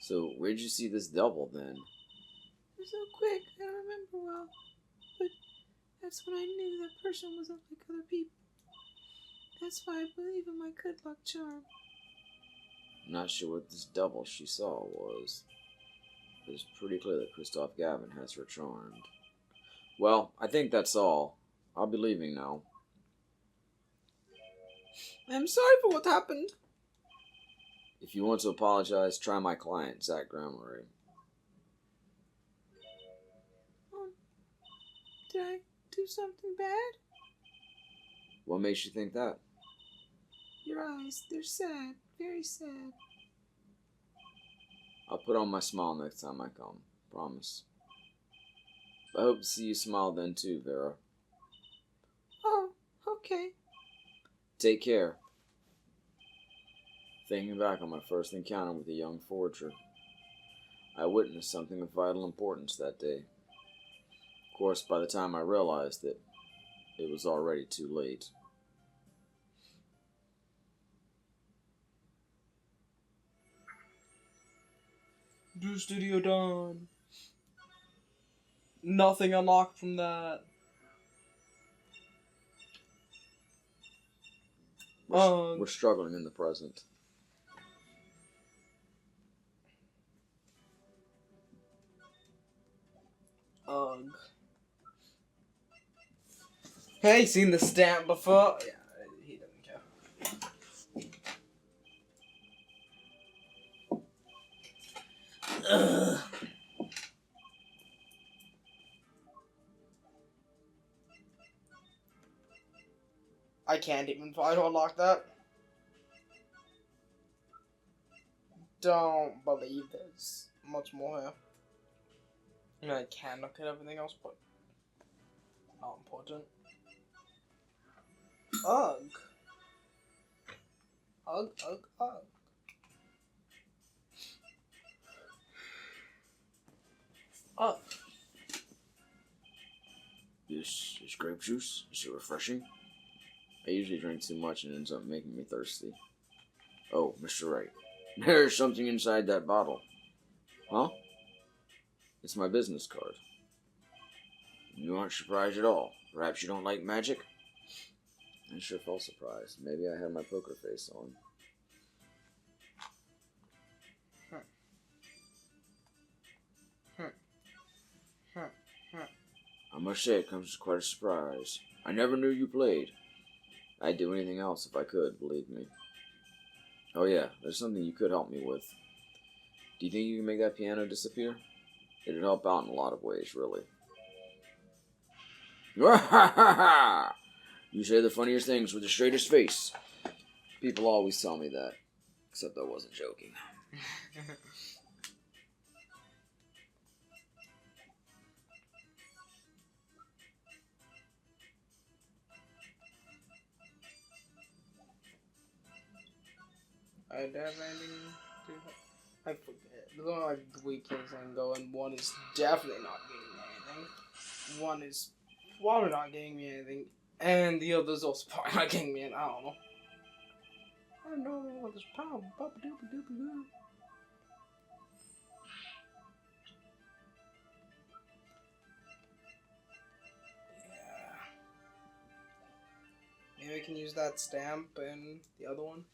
So, where'd you see this devil, then? It was so quick, I don't remember well. But that's when I knew that person wasn't like other people. That's why I believe in my good luck charm. I'm not sure what this devil she saw was. But it's pretty clear that Christoph Gavin has her charmed. Well, I think that's all. I'll be leaving now. I'm sorry for what happened. If you want to apologize, try my client, Zach Grammary. Did I do something bad? What makes you think that? Your eyes, they're sad. Very sad. I'll put on my smile next time I come. Promise. I hope to see you smile then too, Vera. Oh, okay. Take care. Thinking back on my first encounter with a young forger, I witnessed something of vital importance that day. Of course, by the time I realized it, it was already too late. Do studio done. Nothing unlocked from that. We're struggling in the present. Ugh. Hey, seen the stamp before? Yeah, he doesn't care. Ugh. I can't even try to unlock that. Don't believe there's much more here. I mean, I can look at everything else, but not important. Ugh. Ugh, ugh, ugh. Ugh. This is grape juice. Is it refreshing? I usually drink too much and it ends up making me thirsty. Oh, Mr. Wright. There's something inside that bottle. Huh? It's my business card. You aren't surprised at all. Perhaps you don't like magic? I sure felt surprised. Maybe I had my poker face on. I must say it comes as quite a surprise. I never knew you played. I'd do anything else if I could, believe me. Oh yeah, there's something you could help me with. Do you think you can make that piano disappear? It'd help out in a lot of ways, really. You say the funniest things with the straightest face. People always tell me that. Except I wasn't joking. I have anything to... I forget. There's only like 3 kills I can go, and one is definitely not getting me anything. One is probably not getting me anything, and the other's also probably not getting me anything. I don't know. I don't know what this power. Yeah. Maybe I can use that stamp and the other one.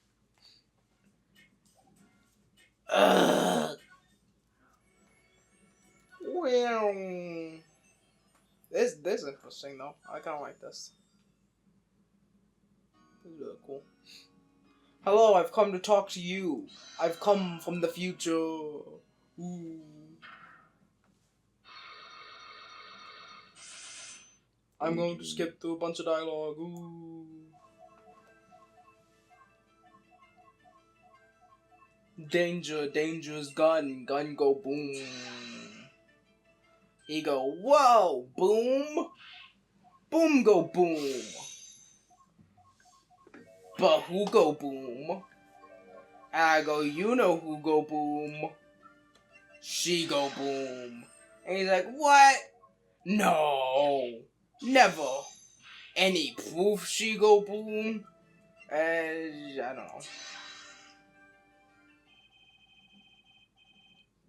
Well, this is interesting though. I kind of like this. This is really cool. Hello, I've come to talk to you. I've come from the future. Ooh. I'm going to skip through a bunch of dialogue. Ooh. Danger, danger's gun go boom. He go, whoa, boom. Boom go boom. But who go boom? I go, you know who go boom. She go boom. And he's like, what? No, never. Any proof she go boom? I don't know.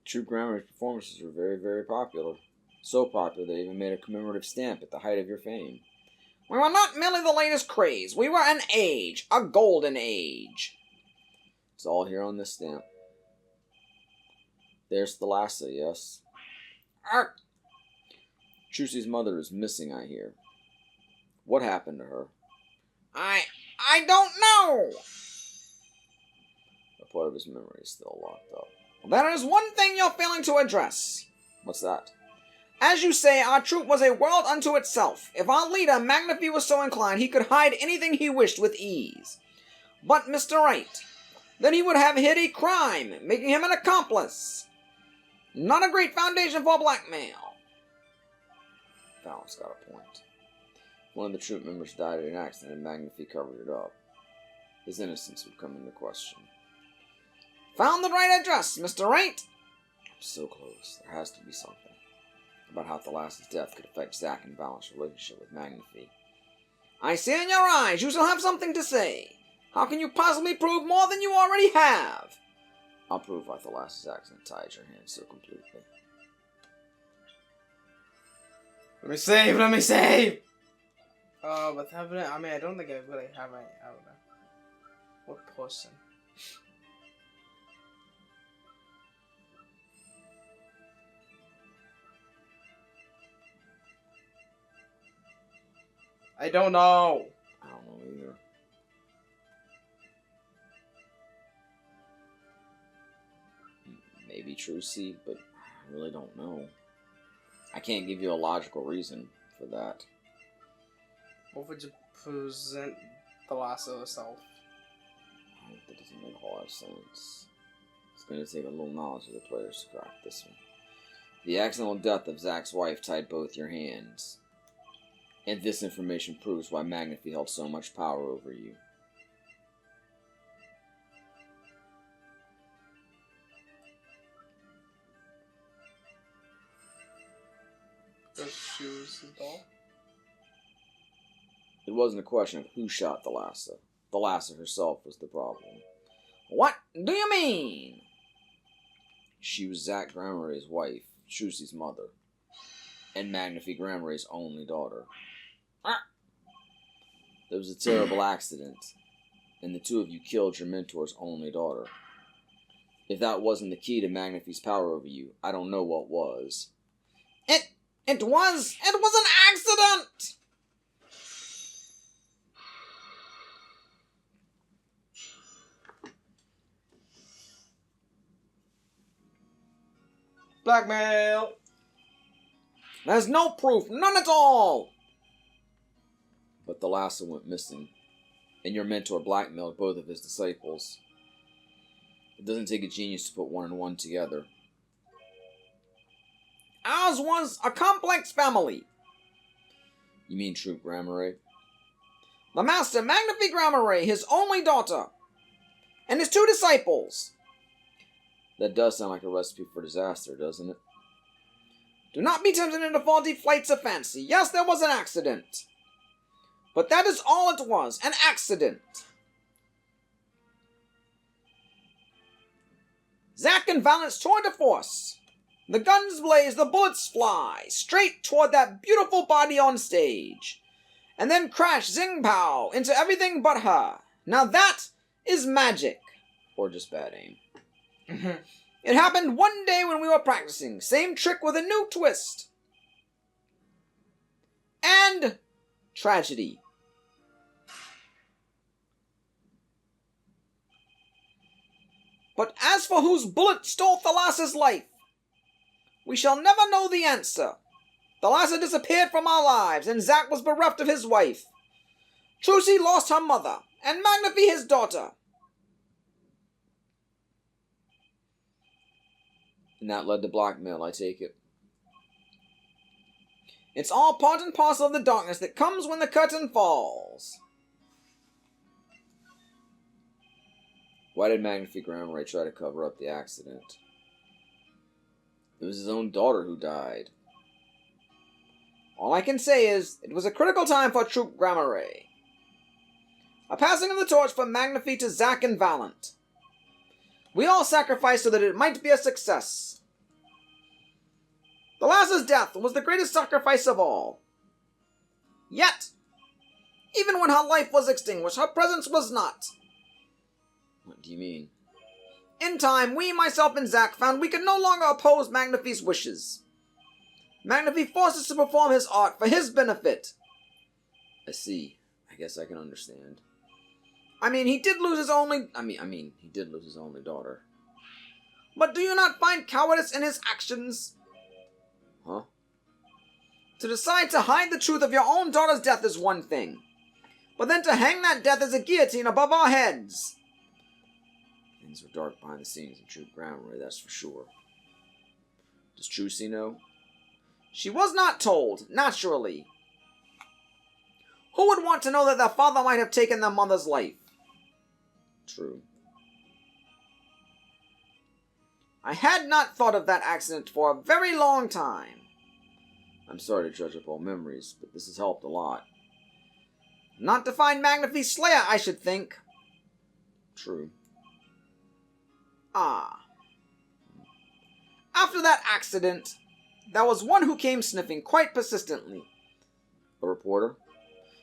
True Grammar's performances were very, very popular. So popular they even made a commemorative stamp at the height of your fame. We were not merely the latest craze. We were an age. A golden age. It's all here on this stamp. There's Thalassa, yes? Trucy's mother is missing, I hear. What happened to her? I don't know. A part of his memory is still locked up. There is one thing you're failing to address. What's that? As you say, our troop was a world unto itself. If our leader, Magnify, was so inclined, he could hide anything he wished with ease. But Mr. Wright, then he would have hid a crime, making him an accomplice. Not a great foundation for blackmail. Fallon's got a point. One of the troop members died in an accident and Magnify covered it up. His innocence would come into question. Found the right address, Mr. Wright. I'm so close. There has to be something about how Thalassa's death could affect Zack and Fallon's relationship with Magnify. I see in your eyes you shall have something to say. How can you possibly prove more than you already have? I'll prove why the last accident tied your hands so completely. Let me save. Let me save. But having it, I mean, I don't think I really have any. I don't know. What person? I don't know. I don't know either. Maybe Trucy, but I really don't know. I can't give you a logical reason for that. What would you present the lasso herself? That doesn't make a whole lot of sense. It's going to take a little knowledge of the players to crack this one. The accidental death of Zach's wife tied both your hands. And this information proves why Magnify held so much power over you. Because she was his doll? It wasn't a question of who shot the Lassa. The Lassa herself was the problem. What do you mean? She was Zach Gramaray's wife, Trucy's mother, and Magnify Gramaray's only daughter. There was a terrible accident, and the two of you killed your mentor's only daughter. If that wasn't the key to Magnify's power over you, I don't know what was. It was an accident! Blackmail! There's no proof, none at all! But the Lassa went missing, and your mentor blackmailed both of his disciples. It doesn't take a genius to put one and one together. Ours was a complex family. You mean Troop Gramaray? The Master, Magnify Gramaray, his only daughter, and his two disciples. That does sound like a recipe for disaster, doesn't it? Do not be tempted into faulty flights of fancy. Yes, there was an accident. But that is all it was, an accident. Zach and Valence toward the force. The guns blaze, the bullets fly, straight toward that beautiful body on stage. And then crash, zing pow, into everything but her. Now that is magic. Or just bad aim. It happened one day when we were practicing. Same trick with a new twist. And tragedy. But as for whose bullet stole Thalassa's life, we shall never know the answer. Thalassa disappeared from our lives, and Zach was bereft of his wife. Trucy lost her mother, and Magnify his daughter. And that led to blackmail, I take it. It's all part and parcel of the darkness that comes when the curtain falls. Why did Magnify Gramaray try to cover up the accident? It was his own daughter who died. All I can say is, it was a critical time for Troop Gramaray. A passing of the torch from Magnify to Zach and Valent. We all sacrificed so that it might be a success. The Lassa's death was the greatest sacrifice of all. Yet, even when her life was extinguished, her presence was not. What do you mean? In time, we, myself and Zach, found we could no longer oppose Magnify's wishes. Magnify forced us to perform his art for his benefit. I see. I guess I can understand. He did lose his only... he did lose his only daughter. But do you not find cowardice in his actions? Huh? To decide to hide the truth of your own daughter's death is one thing. But then to hang that death as a guillotine above our heads... Things were dark behind the scenes in Troop Gramaray, that's for sure. Does Trucy know? She was not told, naturally. Who would want to know that their father might have taken their mother's life? True. I had not thought of that accident for a very long time. I'm sorry to judge up all memories, but this has helped a lot. Not to find Magnify's slayer, I should think. True. Ah. After that accident, there was one who came sniffing quite persistently. A reporter.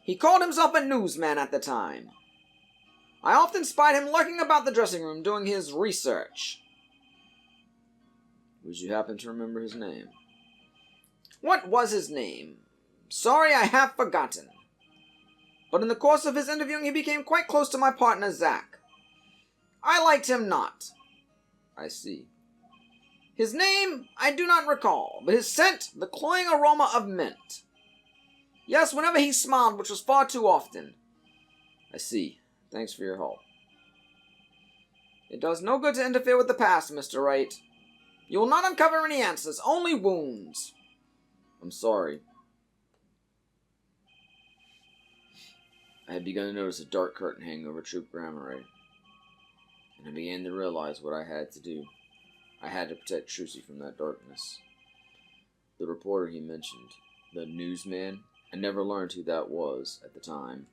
He called himself a newsman at the time. I often spied him lurking about the dressing room doing his research. Would you happen to remember his name? What was his name? Sorry, I have forgotten. But in the course of his interviewing, he became quite close to my partner, Zach. I liked him not. I see. His name, I do not recall, but his scent, the cloying aroma of mint. Yes, whenever he smiled, which was far too often. I see. Thanks for your help. It does no good to interfere with the past, Mr. Wright. You will not uncover any answers, only wounds. I'm sorry. I had begun to notice a dark curtain hanging over Troop Gramarye, and I began to realize what I had to do. I had to protect Trucy from that darkness. The reporter he mentioned, the newsman, I never learned who that was at the time.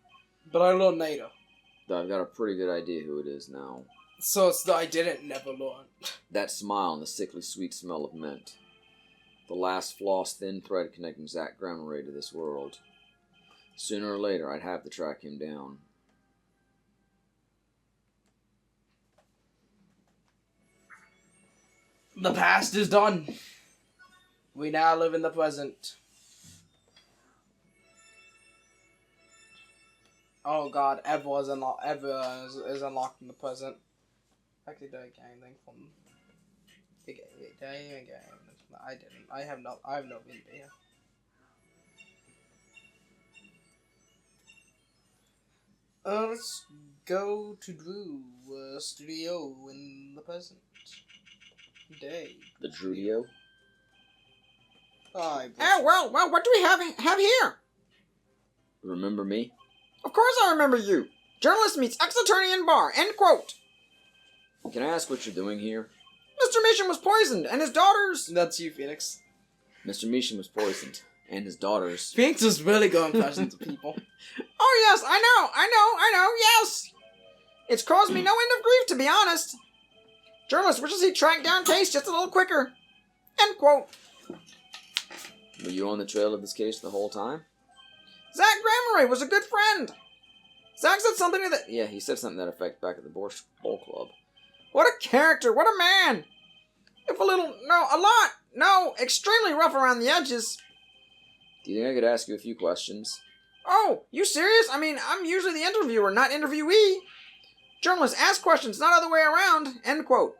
But I learned later. Though I've got a pretty good idea who it is now. So it's that I didn't never learn. That smile and the sickly sweet smell of mint. The last floss thin thread connecting Zach Gramarye to this world. Sooner or later, I'd have to track him down. The past is done. We now live in the present. Oh god, Ever is unlocked in the present. Actually, did I get anything from the game? I didn't. I have no idea. Let's go to Drew studio in the present day. The Drudio? Well, what do we have here? Remember me? Of course I remember you. Journalist meets ex-attorney in bar. End quote. Can I ask what you're doing here? Mr. Measham was poisoned, and his daughters... That's you, Phoenix. Mr. Measham was poisoned, and his daughters... Phoenix is really going present to people. Oh yes, I know, yes! It's caused me no end of grief, to be honest. Journalist wishes he tracked down case just a little quicker. End quote. Were you on the trail of this case the whole time? Zach Gramarye was a good friend. Zach said something to that... Yeah, he said something to that effect back at the Borscht Bowl Club. What a character, what a man! Extremely rough around the edges. Do you think I could ask you a few questions? Oh, you serious? I mean, I'm usually the interviewer, not interviewee. Journalists ask questions, not other way around. End quote.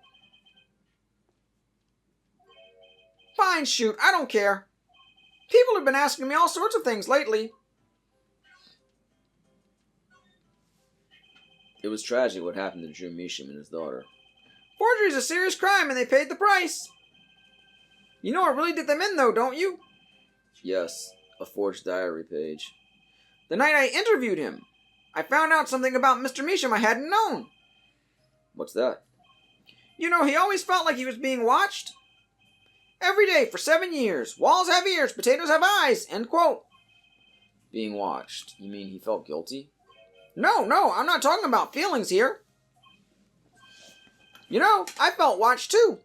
Fine, shoot, I don't care. People have been asking me all sorts of things lately. It was tragic what happened to Drew Measham and his daughter. Forgery is a serious crime and they paid the price. You know what really did them in though, don't you? Yes, a forged diary page. The night I interviewed him, I found out something about Mr. Measham I hadn't known. What's that? You know, he always felt like he was being watched. Every day for 7 years. Walls have ears, potatoes have eyes. End quote. Being watched. You mean he felt guilty? No, I'm not talking about feelings here. You know, I felt watched too.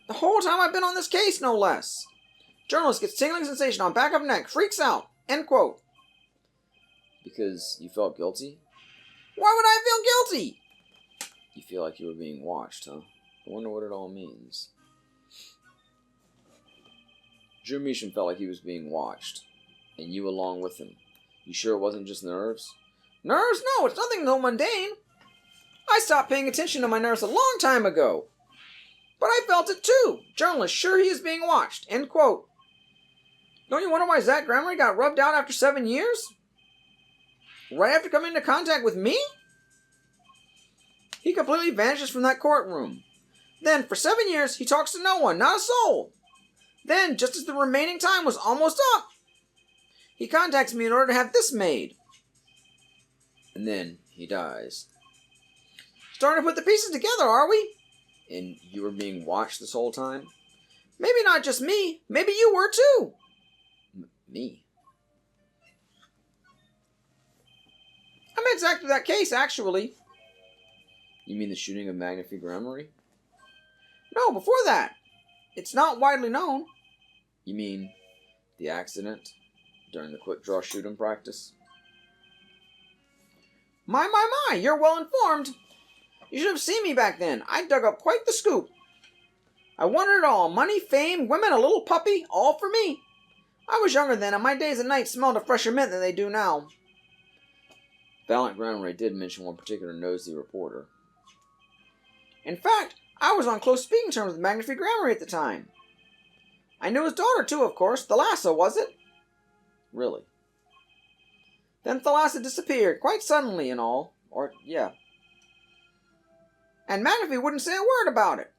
The whole time I've been on this case, no less. Journalist gets tingling sensation on back of neck, freaks out. End quote. Because you felt guilty? Why would I feel guilty? You feel like you were being watched, huh? I wonder what it all means. Drew Measham felt like he was being watched, and you along with him. You sure it wasn't just nerves? Nerves? No, it's nothing so mundane. I stopped paying attention to my nerves a long time ago. But I felt it too. Journalist sure he is being watched. End quote. Don't you wonder why Zach Gramarye got rubbed out after 7 years? Right after coming into contact with me? He completely vanishes from that courtroom. Then, for 7 years, he talks to no one, not a soul. Then, just as the remaining time was almost up, he contacts me in order to have this made. And then, he dies. Starting to put the pieces together, are we? And you were being watched this whole time? Maybe not just me. Maybe you were too. Me? I met Zach through that case, actually. You mean the shooting of Magnifique Gramarye? No, before that. It's not widely known. You mean the accident during the quick draw shooting practice? My, you're well informed. You should have seen me back then. I dug up quite the scoop. I wanted it all. Money, fame, women, a little puppy, all for me. I was younger then, and my days and nights smelled of fresher mint than they do now. Valiant Granray did mention one particular nosy reporter. In fact, I was on close speaking terms with Magnifique Granray at the time. I knew his daughter, too, of course. Thalassa, was it? Really? Then Thalassa disappeared, quite suddenly and all. Or, yeah. And Magnifique wouldn't say a word about it.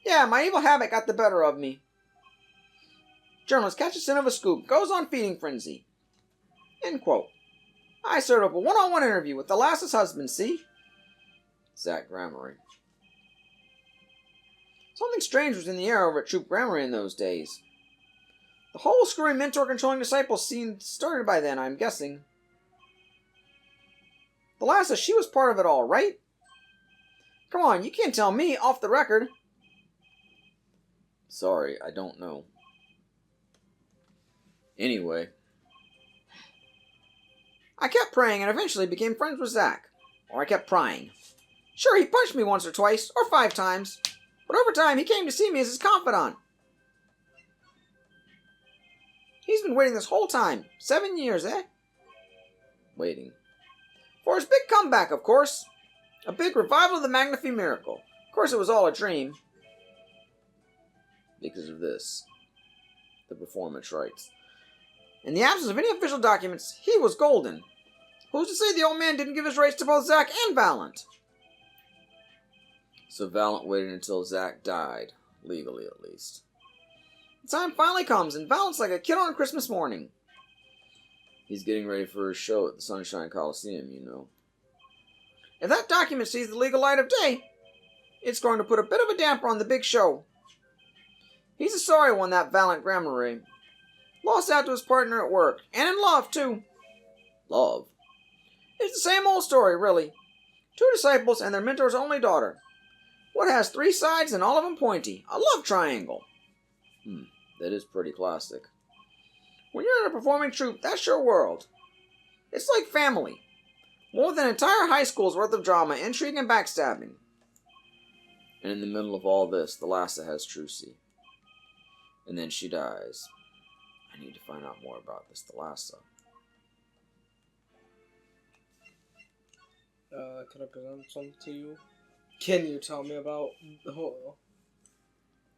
Yeah, my evil habit got the better of me. Journalist catches scent of a scoop, goes on feeding frenzy. End quote. I set up a one-on-one interview with Thalassa's husband, see? Zach Grammery. Something strange was in the air over at Troop Grammery in those days. The whole screwy mentor-controlling disciple scene started by then, I'm guessing. Thalassa, she was part of it all, right? Come on, you can't tell me, off the record. Sorry, I don't know. Anyway. I kept praying and eventually became friends with Zach. Or I kept prying. Sure, he punched me once or twice, or 5 times. But over time, he came to see me as his confidant. He's been waiting this whole time. 7 years, eh? Waiting. For his big comeback, of course. A big revival of the Magnifique miracle. Of course, it was all a dream. Because of this. The performance rights. In the absence of any official documents, he was golden. Who's to say the old man didn't give his rights to both Zach and Valiant? So Valiant waited until Zach died. Legally, at least. The time finally comes, and Valiant's like a kid on Christmas morning. He's getting ready for his show at the Sunshine Coliseum, you know. If that document sees the legal light of day, it's going to put a bit of a damper on the big show. He's a sorry one, that Valiant Grammery. Lost out to his partner at work, and in love, too. Love? It's the same old story, really. 2 disciples and their mentor's only daughter. What has 3 sides and all of them pointy? A love triangle. That is pretty classic. When you're in a performing troupe, that's your world. It's like family. More than an entire high school's worth of drama, intrigue, and backstabbing. And in the middle of all this, Thalassa has Trucy. And then she dies. I need to find out more about this Thalassa. Can I present something to you? Can you tell me about the whole...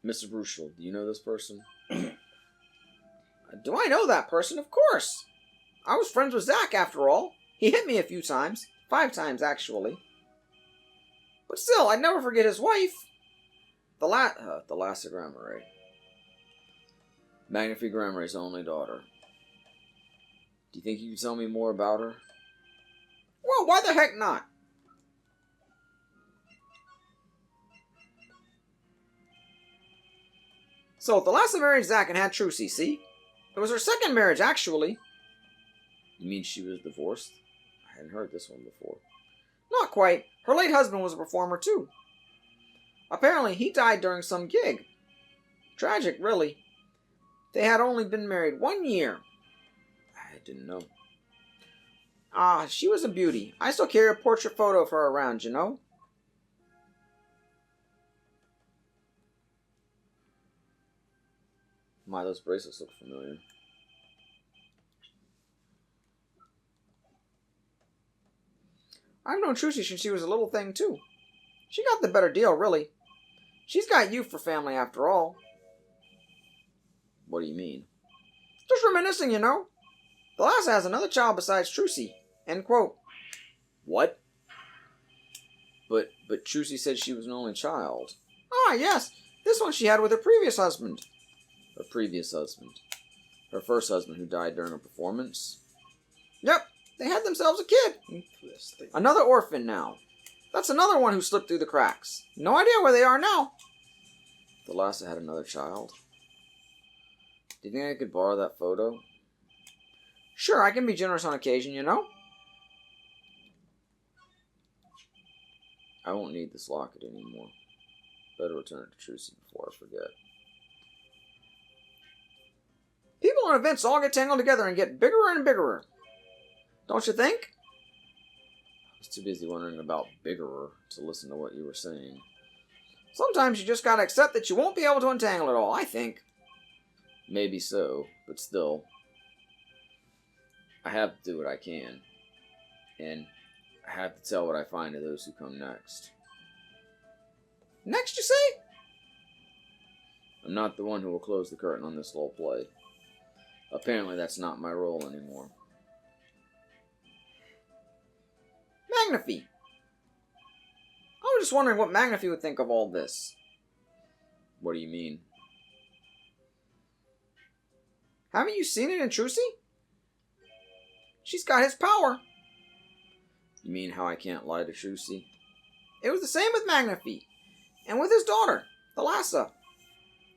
Mr. Bruchel, do you know this person? Do I know that person? Of course. I was friends with Zach, after all. He hit me a few times. 5 times, actually. But still, I'd never forget his wife. Thalassa Grammery. Magnifique Grammary's only daughter. Do you think you can tell me more about her? Well, why the heck not? So, Thalassa married Zach and had Trucy, see? It was her second marriage, actually. You mean she was divorced? I hadn't heard this one before. Not quite. Her late husband was a performer, too. Apparently, he died during some gig. Tragic, really. They had only been married 1 year. I didn't know. She was a beauty. I still carry a portrait photo of her around, you know? My, those bracelets look familiar. I've known Trucy since she was a little thing, too. She got the better deal, really. She's got you for family, after all. What do you mean? Just reminiscing, you know. Thalassa has another child besides Trucy. End quote. What? But Trucy said she was an only child. Ah, yes. This one she had with her previous husband. Her previous husband. Her first husband who died during a performance? Yep. They had themselves a kid. Another orphan now. That's another one who slipped through the cracks. No idea where they are now. Thalassa had another child. Do you think I could borrow that photo? Sure, I can be generous on occasion, you know. I won't need this locket anymore. Better return it to Trucy before I forget. People and events all get tangled together and get bigger and bigger. Don't you think? I was too busy wondering about biggerer to listen to what you were saying. Sometimes you just gotta accept that you won't be able to untangle it all, I think. Maybe so, but still. I have to do what I can. And I have to tell what I find to those who come next. Next, you say? I'm not the one who will close the curtain on this little play. Apparently that's not my role anymore. Magnify! I was just wondering what Magnify would think of all this. What do you mean? Haven't you seen it in Trucy? She's got his power. You mean how I can't lie to Trucy? It was the same with Magnify. And with his daughter, Thalassa.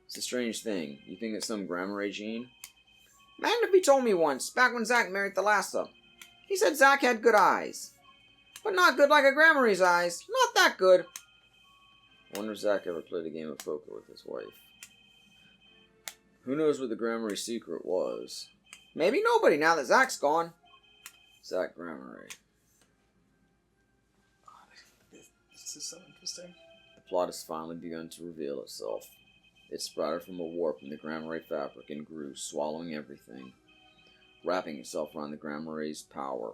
It's a strange thing. You think it's some grammar gene? Magnify told me once, back when Zack married Thalassa. He said Zack had good eyes. But not good like a Grammary's eyes. Not that good. I wonder if Zack ever played a game of poker with his wife. Who knows what the Grammarly secret was? Maybe nobody now that Zack's gone. Zack Grammarly. This is so interesting. The plot has finally begun to reveal itself. It sprouted from a warp in the Grammarly fabric and grew, swallowing everything, wrapping itself around the Grammarly's power.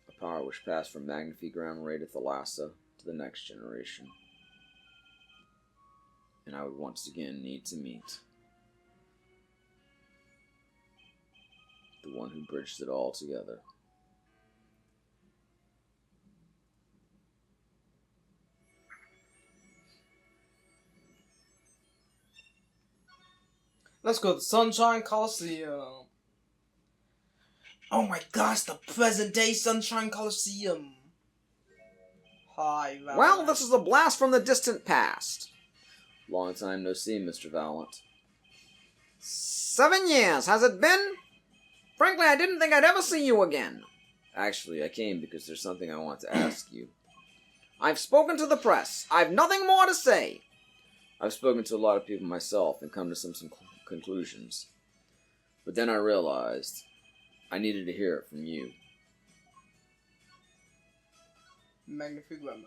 A power which passed from Magnify Grammarly to Thalassa to the next generation. And I would once again need to meet the one who bridged it all together. Let's go to Sunshine Coliseum. Oh my gosh, the present day Sunshine Coliseum. Hi, Valent. Well, this is a blast from the distant past. Long time no see, Mr. Valent. 7 years, has it been? Frankly, I didn't think I'd ever see you again. Actually, I came because there's something I want to ask you. I've spoken to the press. I've nothing more to say. I've spoken to a lot of people myself and come to some conclusions. But then I realized I needed to hear it from you. Magnifique Grammar.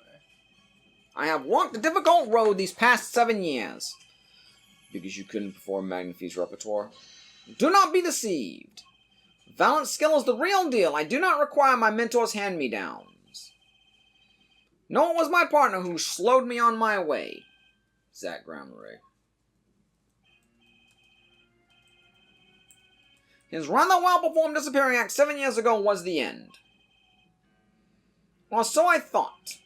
I have walked a difficult road these past 7 years. Because you couldn't perform Magnify's repertoire? Do not be deceived. Valent's skill is the real deal. I do not require my mentor's hand-me-downs. No, it was my partner who slowed me on my way. Zack Grammarly. His rather well-performed disappearing act 7 years ago was the end. Or so I thought.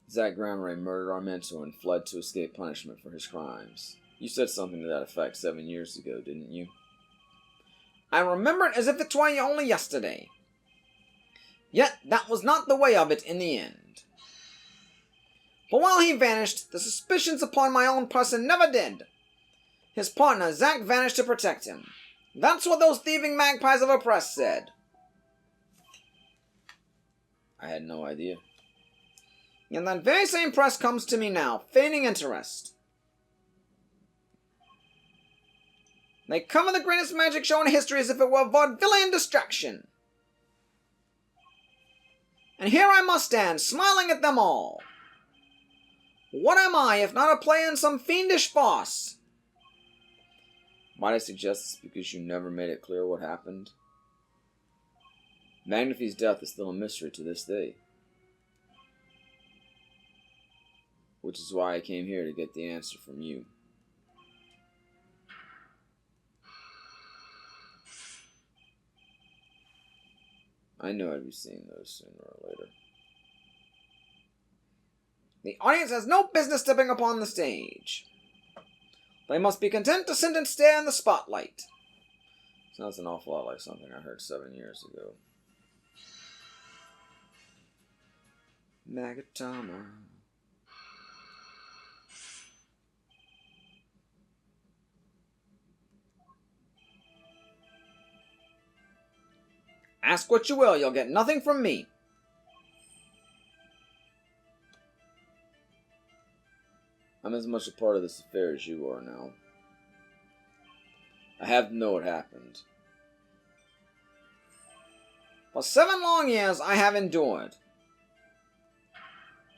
Zack Grammarly murdered our mentor and fled to escape punishment for his crimes. You said something to that effect 7 years ago, didn't you? I remember it as if it were only yesterday. Yet that was not the way of it in the end. But while he vanished, the suspicions upon my own person never did. His partner, Zack, vanished to protect him. That's what those thieving magpies of a press said. I had no idea. And that very same press comes to me now, feigning interest. They cover the greatest magic show in history as if it were vaudevillian distraction. And here I must stand, smiling at them all. What am I, if not a play in some fiendish farce? Might I suggest it's because you never made it clear what happened? Magnify's death is still a mystery to this day. Which is why I came here to get the answer from you. I knew I'd be seeing those sooner or later. The audience has no business stepping upon the stage. They must be content to sit and stare in the spotlight. Sounds an awful lot like something I heard 7 years ago. Magatama. Ask what you will, you'll get nothing from me. I'm as much a part of this affair as you are now. I have to know what happened. For 7 long years I have endured.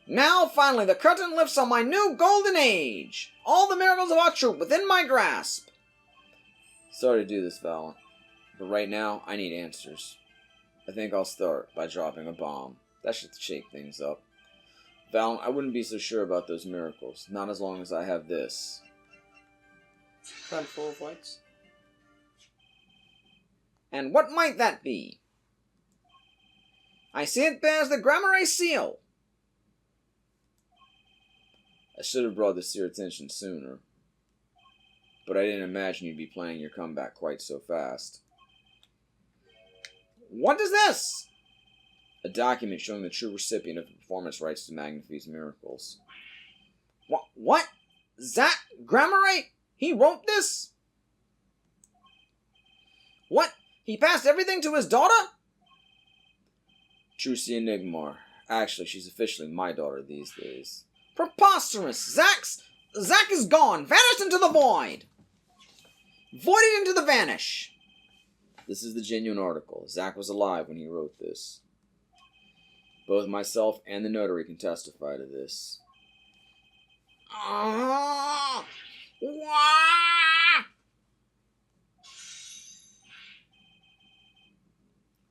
Now, finally, the curtain lifts on my new golden age. All the miracles of our troop within my grasp. Sorry to do this, Val, but right now, I need answers. I think I'll start by dropping a bomb. That should shake things up. Val, I wouldn't be so sure about those miracles. Not as long as I have this. Handful of lights. And what might that be? I see it bears the Grammar seal. I should have brought this to your attention sooner. But I didn't imagine you'd be planning your comeback quite so fast. What is this? A document showing the true recipient of the performance rights to Magnifi's miracles. What? Zach Wright? He wrote this? What? He passed everything to his daughter? Trucy Enigmar. Actually, she's officially my daughter these days. Preposterous! Zach is gone! Vanished into the void! Voided into the vanish! This is the genuine article. Zach was alive when he wrote this. Both myself and the notary can testify to this.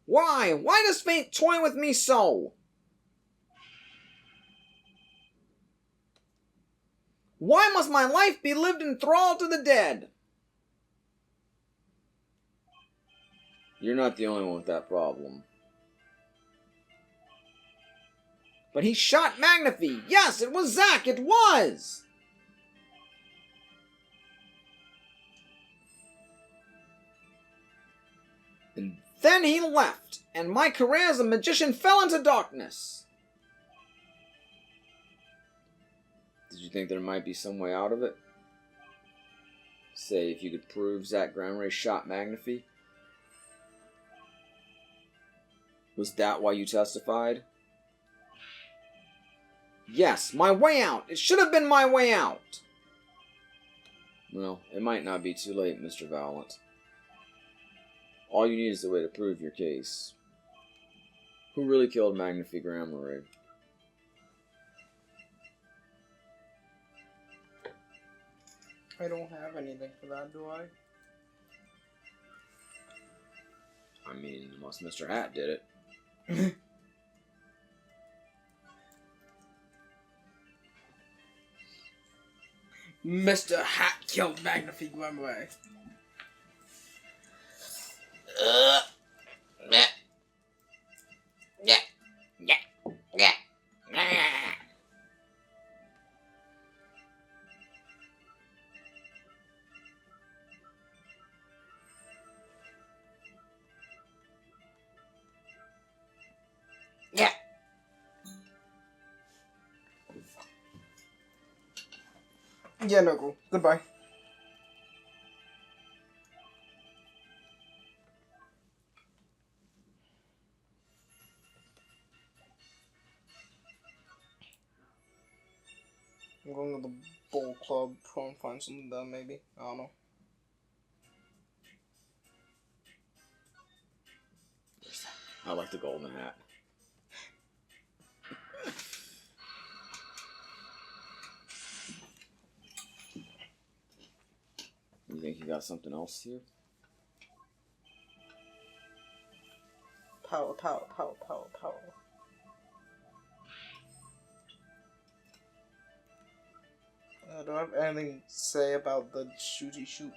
Why? Why does fate toy with me so? Why must my life be lived in thrall to the dead? You're not the only one with that problem. But he shot Magnifi! Yes, it was Zach! It was! And then he left, and my career as a magician fell into darkness. Did you think there might be some way out of it? Say, if you could prove Zach Gramray shot Magnifi? Was that why you testified? Yes, my way out! It should have been my way out! Well, it might not be too late, Mr. Valiant. All you need is a way to prove your case. Who really killed Magnifi Gramray? I don't have anything for that, do I? I mean, unless Mr. Hat did it. Mr. Hat killed Magnifi Gramray. Yeah, no, cool. Goodbye. I'm going to the bowl club, try and find something there, maybe. I don't know. I like the golden hat. You think you got something else here? Power, power, power, power, power. Do I have anything to say about the shooty shoot?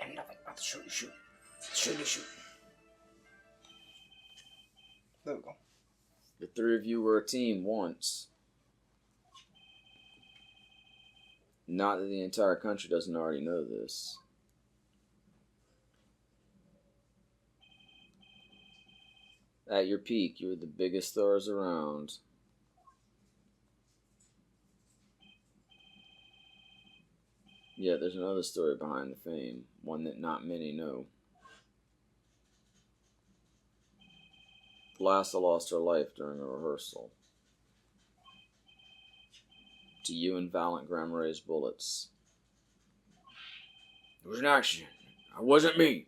And nothing about the shooty shoot. Shooty shoot. There we go. The three of you were a team once. Not that the entire country doesn't already know this. At your peak, you were the biggest stars around. Yet there's another story behind the fame, one that not many know. Lassa lost her life during a rehearsal to you and Valiant Gramaray's bullets. It was an accident. It wasn't me.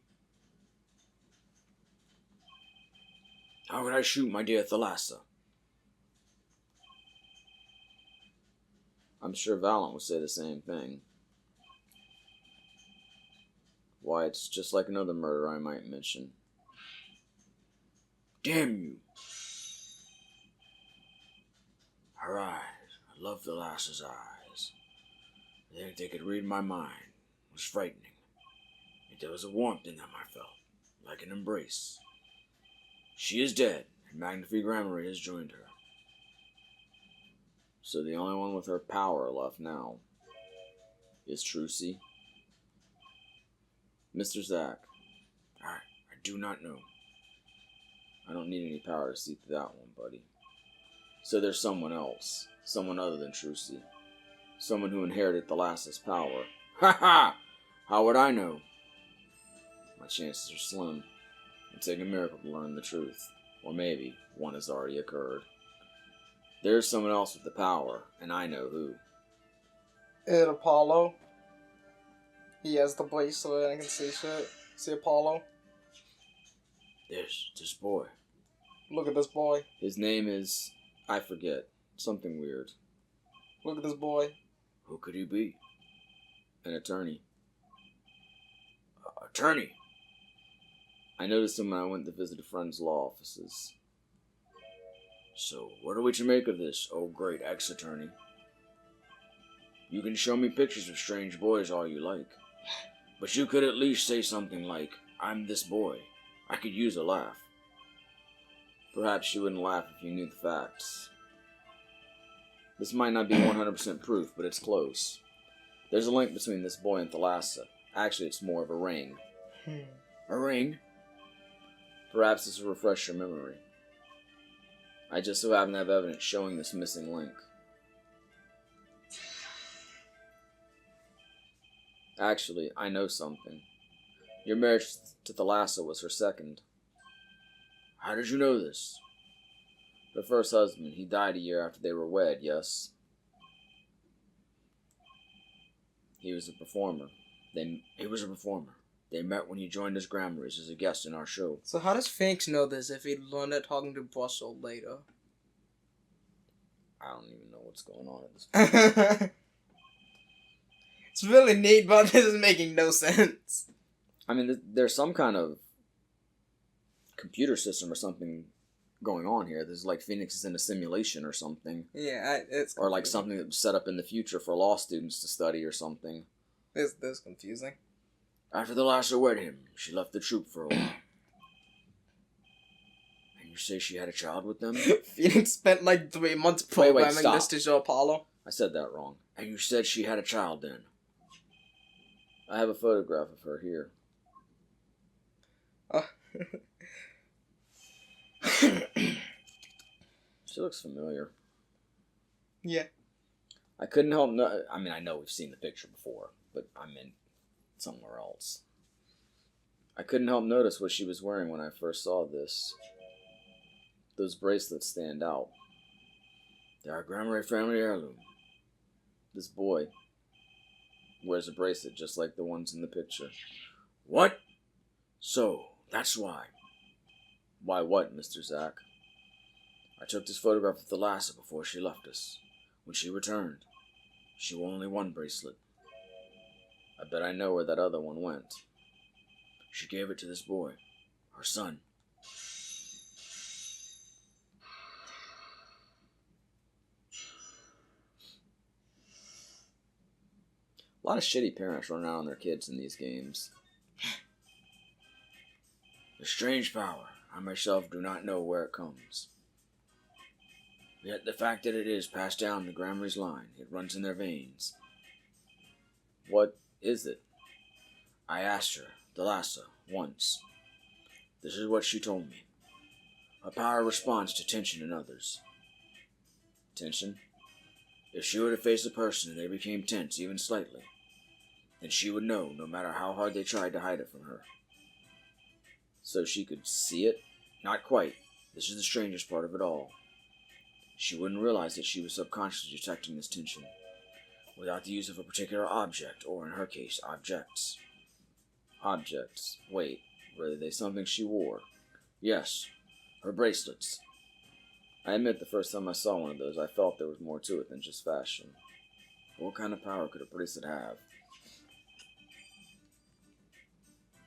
How could I shoot my dear Thalassa? I'm sure Valiant would say the same thing. Why, it's just like another murder I might mention. Damn you! Her eyes. I love Thalassa's eyes. I think they could read my mind. It was frightening. Yet there was a warmth in them I felt, like an embrace. She is dead, and Magnifique Gramaray has joined her. So the only one with her power left now is Trucy. Mr. Zack, I do not know. I don't need any power to see through that one, buddy. So there's someone else, someone other than Trucy. Someone who inherited Thalassa's power. Ha ha! How would I know? My chances are slim. It'd take a miracle to learn the truth. Or maybe one has already occurred. There's someone else with the power, and I know who. It Apollo. He has the bracelet and I can see shit. See Apollo? This boy. Look at this boy. His name is... I forget. Something weird. Look at this boy. Who could he be? An attorney. Attorney? I noticed him when I went to visit a friend's law offices. So, what are we to make of this, oh great ex-attorney? You can show me pictures of strange boys all you like. But you could at least say something like, I'm this boy. I could use a laugh. Perhaps you wouldn't laugh if you knew the facts. This might not be 100% proof, but it's close. There's a link between this boy and Thalassa. Actually, it's more of a ring. A ring? Perhaps this will refresh your memory. I just so happen to have evidence showing this missing link. Actually, I know something. Your marriage to Thalassa was her second. How did you know this? Her first husband, he died a year after they were wed, yes? He was a performer. They met when he joined us Grammarys as a guest in our show. So how does Phoenix know this if he learned it talking to Russell later? I don't even know what's going on at this point. It's really neat, but this is making no sense. I mean, there's some kind of computer system or something going on here. This is like Phoenix is in a simulation or something. Yeah, it's or like something that was set up in the future for law students to study or something. This is confusing. After Thalassa wed him, she left the troop for a while. And you say she had a child with them? Phoenix spent like 3 months Wait, programming stop. this to show Apollo. I said that wrong. And you said she had a child then? I have a photograph of her here. She looks familiar. Yeah. I couldn't help I know we've seen the picture before, but I meant somewhere else. I couldn't help notice what she was wearing when I first saw this. Those bracelets stand out. They are a Gramaray family heirloom. This boy wears a bracelet just like the ones in the picture. What? So, that's why. Why what, Mr. Zack? I took this photograph of Thalassa before she left us. When she returned, she wore only one bracelet. I bet I know where that other one went. She gave it to this boy, her son. A lot of shitty parents run out on their kids in these games. A strange power. I myself do not know where it comes. Yet the fact that it is passed down the Gramaray's line, it runs in their veins. What is it? I asked her, Thalassa, once. This is what she told me. A power responds to tension in others. Tension? If she were to face a person and they became tense even slightly, then she would know, no matter how hard they tried to hide it from her. So she could see it? Not quite. This is the strangest part of it all. She wouldn't realize that she was subconsciously detecting this tension, without the use of a particular object, or in her case, objects. Objects. Wait, were they something she wore? Yes, her bracelets. I admit the first time I saw one of those, I felt there was more to it than just fashion. But what kind of power could a bracelet have?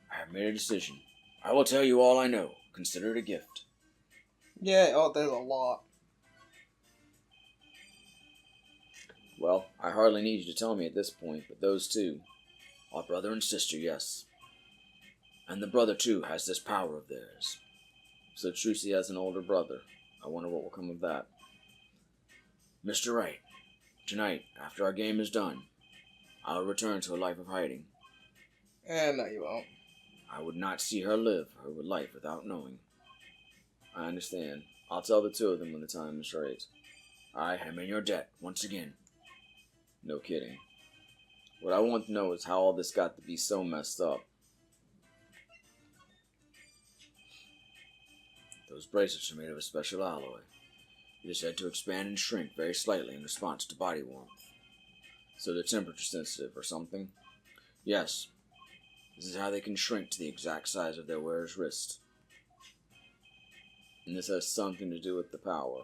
I have made a decision. I will tell you all I know. Consider it a gift. Yeah, oh, there's a lot. Well, I hardly need you to tell me at this point, but those two are brother and sister, yes. And the brother, too, has this power of theirs. So Trucy has an older brother. I wonder what will come of that. Mr. Wright, tonight, after our game is done, I'll return to a life of hiding. No, you won't. I would not see her live her life without knowing. I understand. I'll tell the two of them when the time is right. I am in your debt, once again. No kidding. What I want to know is how all this got to be so messed up. Those bracelets are made of a special alloy. It is said to expand and shrink very slightly in response to body warmth. So they're temperature sensitive or something? Yes. This is how they can shrink to the exact size of their wearer's wrist. And this has something to do with the power.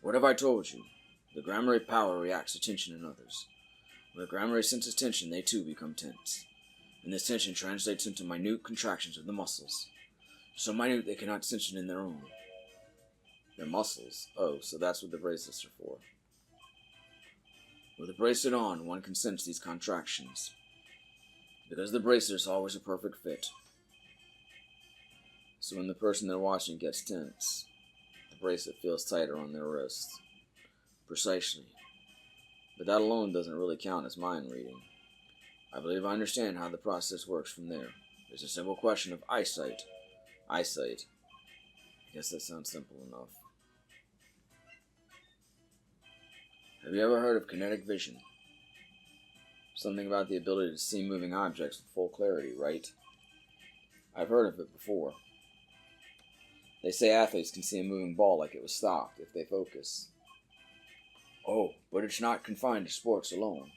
What have I told you? The Grammary power reacts to tension in others. When the Grammary senses tension, they too become tense. And this tension translates into minute contractions of the muscles. So minute they cannot sense it in their own. Their muscles? Oh, so that's what the bracelets are for. With the bracelet on, one can sense these contractions. Because the bracelet is always a perfect fit. So when the person they're watching gets tense, the bracelet feels tighter on their wrist. Precisely. But that alone doesn't really count as mind reading. I believe I understand how the process works from there. There's a simple question of eyesight. Eyesight. I guess that sounds simple enough. Have you ever heard of kinetic vision? Something about the ability to see moving objects with full clarity, right? I've heard of it before. They say athletes can see a moving ball like it was stopped if they focus. Oh, but it's not confined to sports alone.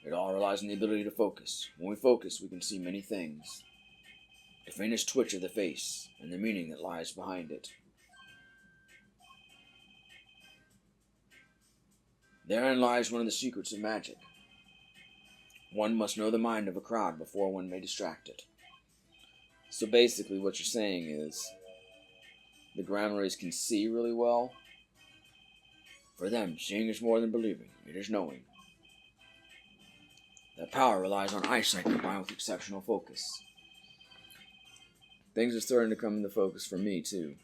It all relies on the ability to focus. When we focus, we can see many things. The faintest twitch of the face, and the meaning that lies behind it. Therein lies one of the secrets of magic. One must know the mind of a crowd before one may distract it. So basically what you're saying is, the Grammaries can see really well. For them, seeing is more than believing. It is knowing. That power relies on eyesight combined with exceptional focus. Things are starting to come into focus for me, too.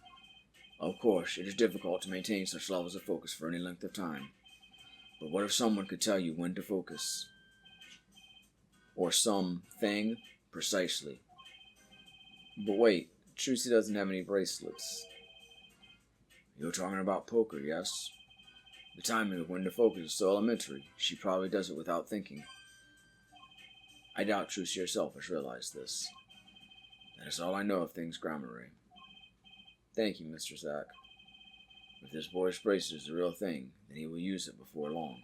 Of course, it is difficult to maintain such levels of focus for any length of time. But what if someone could tell you when to focus? Or something, precisely. But wait, Trucy doesn't have any bracelets. You're talking about poker, yes? The timing of when to focus is so elementary, she probably does it without thinking. I doubt Trucy herself has realized this. That is all I know of things Grammary. Thank you, Mr. Zack. If this boy's bracelet is the real thing, then he will use it before long,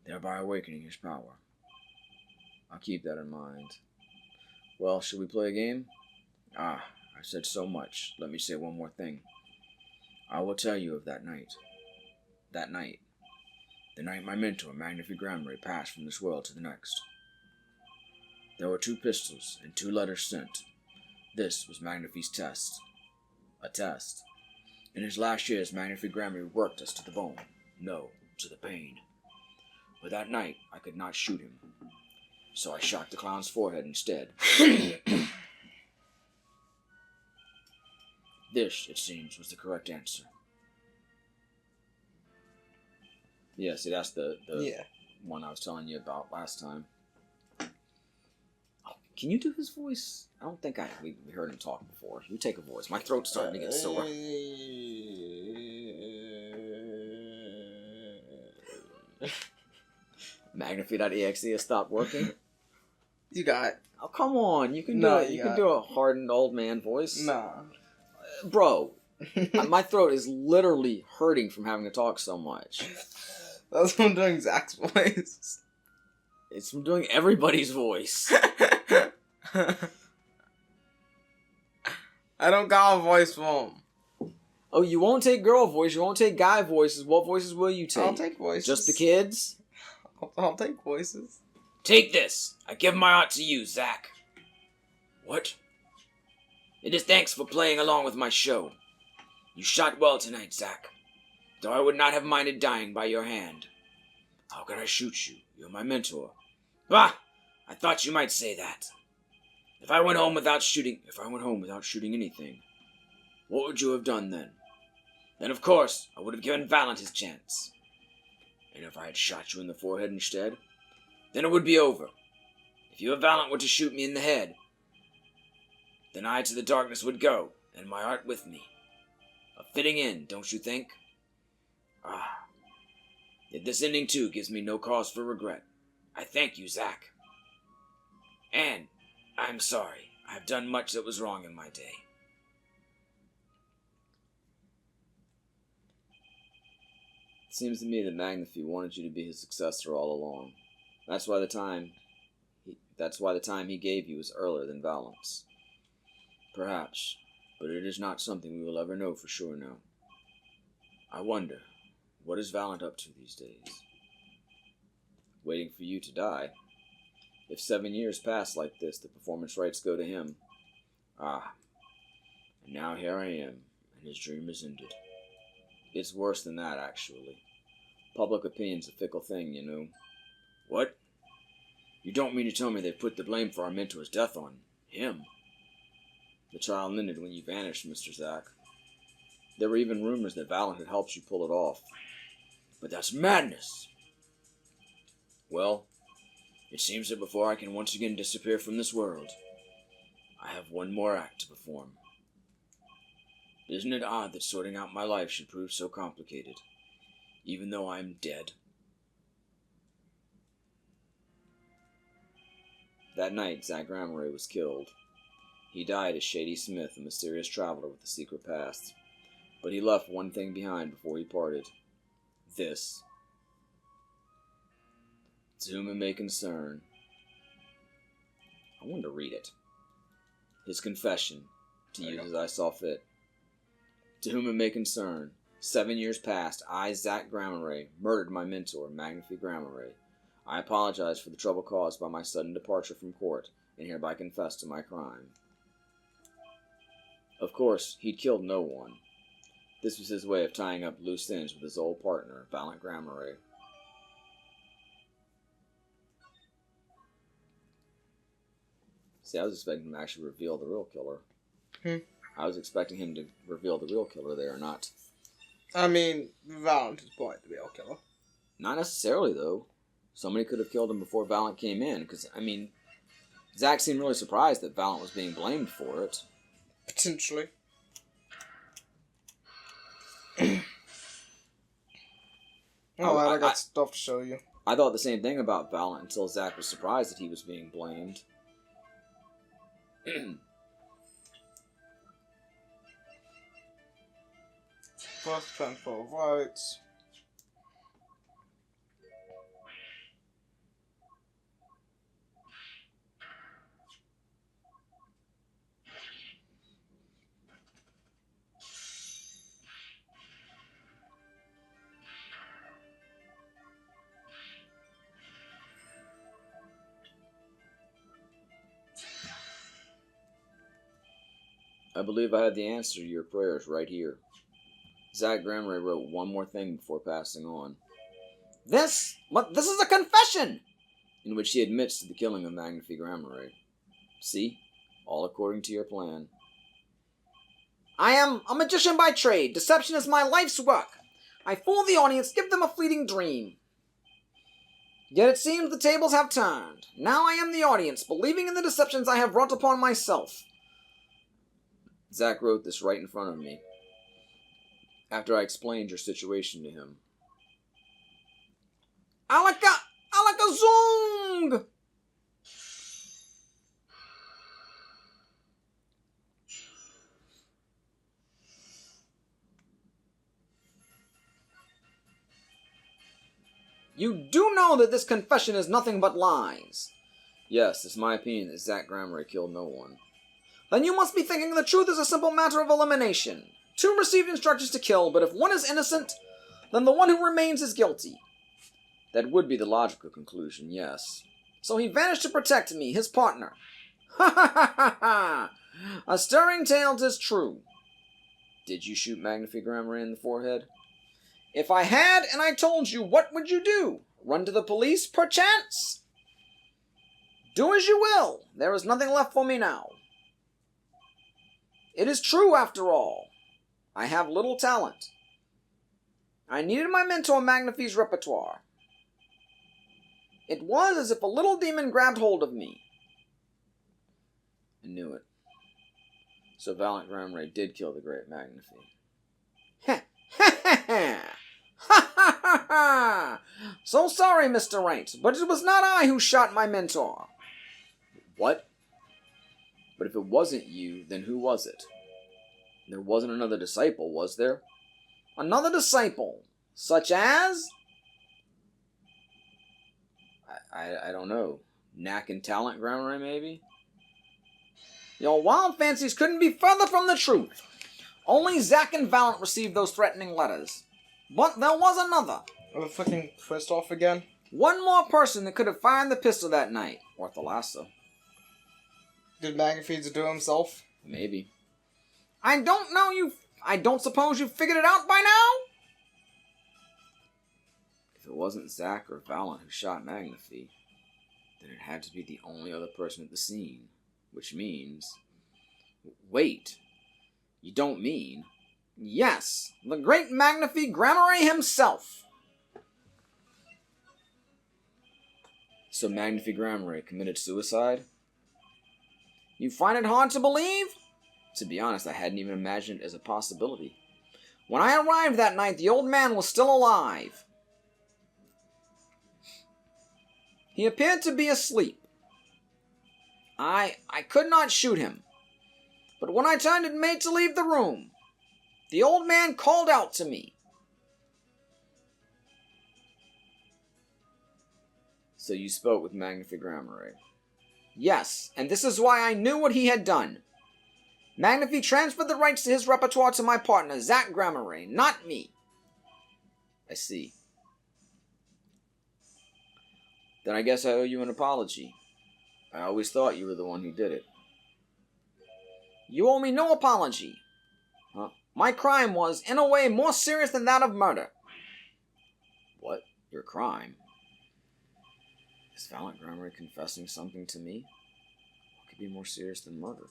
thereby awakening his power. I'll keep that in mind. Well, should we play a game? I've said so much. Let me say one more thing. I will tell you of that night. That night. The night my mentor, Magnifi Grammary, passed from this world to the next. There were 2 pistols and 2 letters sent. This was Magnifi's test. A test. In his last years, Magnifi Grammary worked us to the bone. No, to the pain. But that night, I could not shoot him. So I shot the clown's forehead instead. This, it seems, was the correct answer. Yeah, see, that's the one I was telling you about last time. Oh, can you do his voice? I don't think we heard him talk before. You take a voice. My throat's starting to get sore. Magnify.exe has stopped working. You got... Oh, come on. You can do No, it. You can do a hardened old man voice. Nah. Bro, my throat is literally hurting from having to talk so much. That's from doing Zach's voice. It's from doing everybody's voice. I don't got a voice for him. Oh, you won't take girl voice, you won't take guy voices. What voices will you take? I'll take voices. Just the kids? I'll take voices. Take this. I give my art to you, Zach. What? It is thanks for playing along with my show. You shot well tonight, Zach. Though I would not have minded dying by your hand. How can I shoot you? You're my mentor. Bah! I thought you might say that. If I went home without shooting anything, what would you have done then? Then, of course, I would have given Valent his chance. And if I had shot you in the forehead instead, then it would be over. If you and Valent were to shoot me in the head, then I to the darkness would go, and my art with me. A fitting end, don't you think? Ah. Yet this ending, too, gives me no cause for regret. I thank you, Zach. And I'm sorry. I have done much that was wrong in my day. It seems to me that Magnify wanted you to be his successor all along. That's why the time he gave you is earlier than Valent's. Perhaps, but it is not something we will ever know for sure now. I wonder, what is Valent up to these days? Waiting for you to die. If 7 years pass like this, the performance rights go to him. Ah, and now here I am, and his dream is ended. It's worse than that, actually. Public opinion's a fickle thing, you know. What? You don't mean to tell me they put the blame for our mentor's death on him? The trial ended when you vanished, Mr. Zach. There were even rumors that Valent had helped you pull it off. But that's madness. Well, it seems that before I can once again disappear from this world, I have one more act to perform. Isn't it odd that sorting out my life should prove so complicated, even though I am dead? That night, Zach Grameray was killed. He died as Shady Smith, a mysterious traveler with a secret past. But he left one thing behind before he parted. This. To whom it may concern. I wanted to read it. His confession, to use as I saw fit. To whom it may concern, 7 years past, I, Zach Grameray, murdered my mentor, Magnify Grameray. I apologize for the trouble caused by my sudden departure from court, and hereby confess to my crime. Of course, he'd killed no one. This was his way of tying up loose ends with his old partner, Valent Grameray. See, I was expecting him to actually reveal the real killer. I was expecting him to reveal the real killer there, not... I mean, Valent is probably the real killer. Not necessarily, though. Somebody could have killed him before Valent came in, because, I mean, Zach seemed really surprised that Valent was being blamed for it. Potentially. I got stuff to show you. I thought the same thing about Valent until Zach was surprised that he was being blamed. First transfer of rights. I believe I have the answer to your prayers right here. Zach Grameray wrote one more thing before passing on. This is a confession! In which he admits to the killing of Magnify Grameray. See? All according to your plan. I am a magician by trade. Deception is my life's work. I fool the audience, give them a fleeting dream. Yet it seems the tables have turned. Now I am the audience, believing in the deceptions I have wrought upon myself. Zach wrote this right in front of me, after I explained your situation to him. Alakazam! wrong! You do know that this confession is nothing but lies. Yes, it's my opinion that Zach Gramery killed no one. Then you must be thinking the truth is a simple matter of elimination. 2 received instructions to kill, but if one is innocent, then the one who remains is guilty. That would be the logical conclusion, yes. So he vanished to protect me, his partner. Ha ha ha ha ha! A stirring tale 'tis true. Did you shoot Magnifique Gramery in the forehead? If I had, and I told you, what would you do? Run to the police, perchance? Do as you will. There is nothing left for me now. It is true, after all. I have little talent. I needed my mentor Magnifique's repertoire. It was as if a little demon grabbed hold of me. I knew it. So Valiant Gramery did kill the great Magnifique. Ha ha ha ha! Ha ha ha ha! So sorry, Mr. Wright, but it was not I who shot my mentor. What? But if it wasn't you, then who was it? There wasn't another disciple, was there? Another disciple? Such as? I don't know. Knack and talent Gramery, maybe? Your wild fancies couldn't be further from the truth. Only Zack and Valiant received those threatening letters. But there was another. I'm fucking pissed off again. One more person that could have fired the pistol that night. Or Thalassa. Did Magnifique do himself? Maybe. I don't suppose you figured it out by now? If it wasn't Zack or Valiant who shot Magnifique, then it had to be the only other person at the scene. Which means... Wait. You don't mean... Yes, the great Magnifique Gramery himself. So Magnifique Gramery committed suicide? You find it hard to believe? To be honest, I hadn't even imagined it as a possibility. When I arrived that night, the old man was still alive. He appeared to be asleep. I could not shoot him. But when I turned and made to leave the room, the old man called out to me. So you spoke with Magnifique Gramery? Yes, and this is why I knew what he had done. Magnifique transferred the rights to his repertoire to my partner, Zach Gramery, not me. I see. Then I guess I owe you an apology. I always thought you were the one who did it. You owe me no apology. Huh? My crime was, in a way, more serious than that of murder. What? Your crime? Is Valiant Gramery confessing something to me? What could be more serious than murder?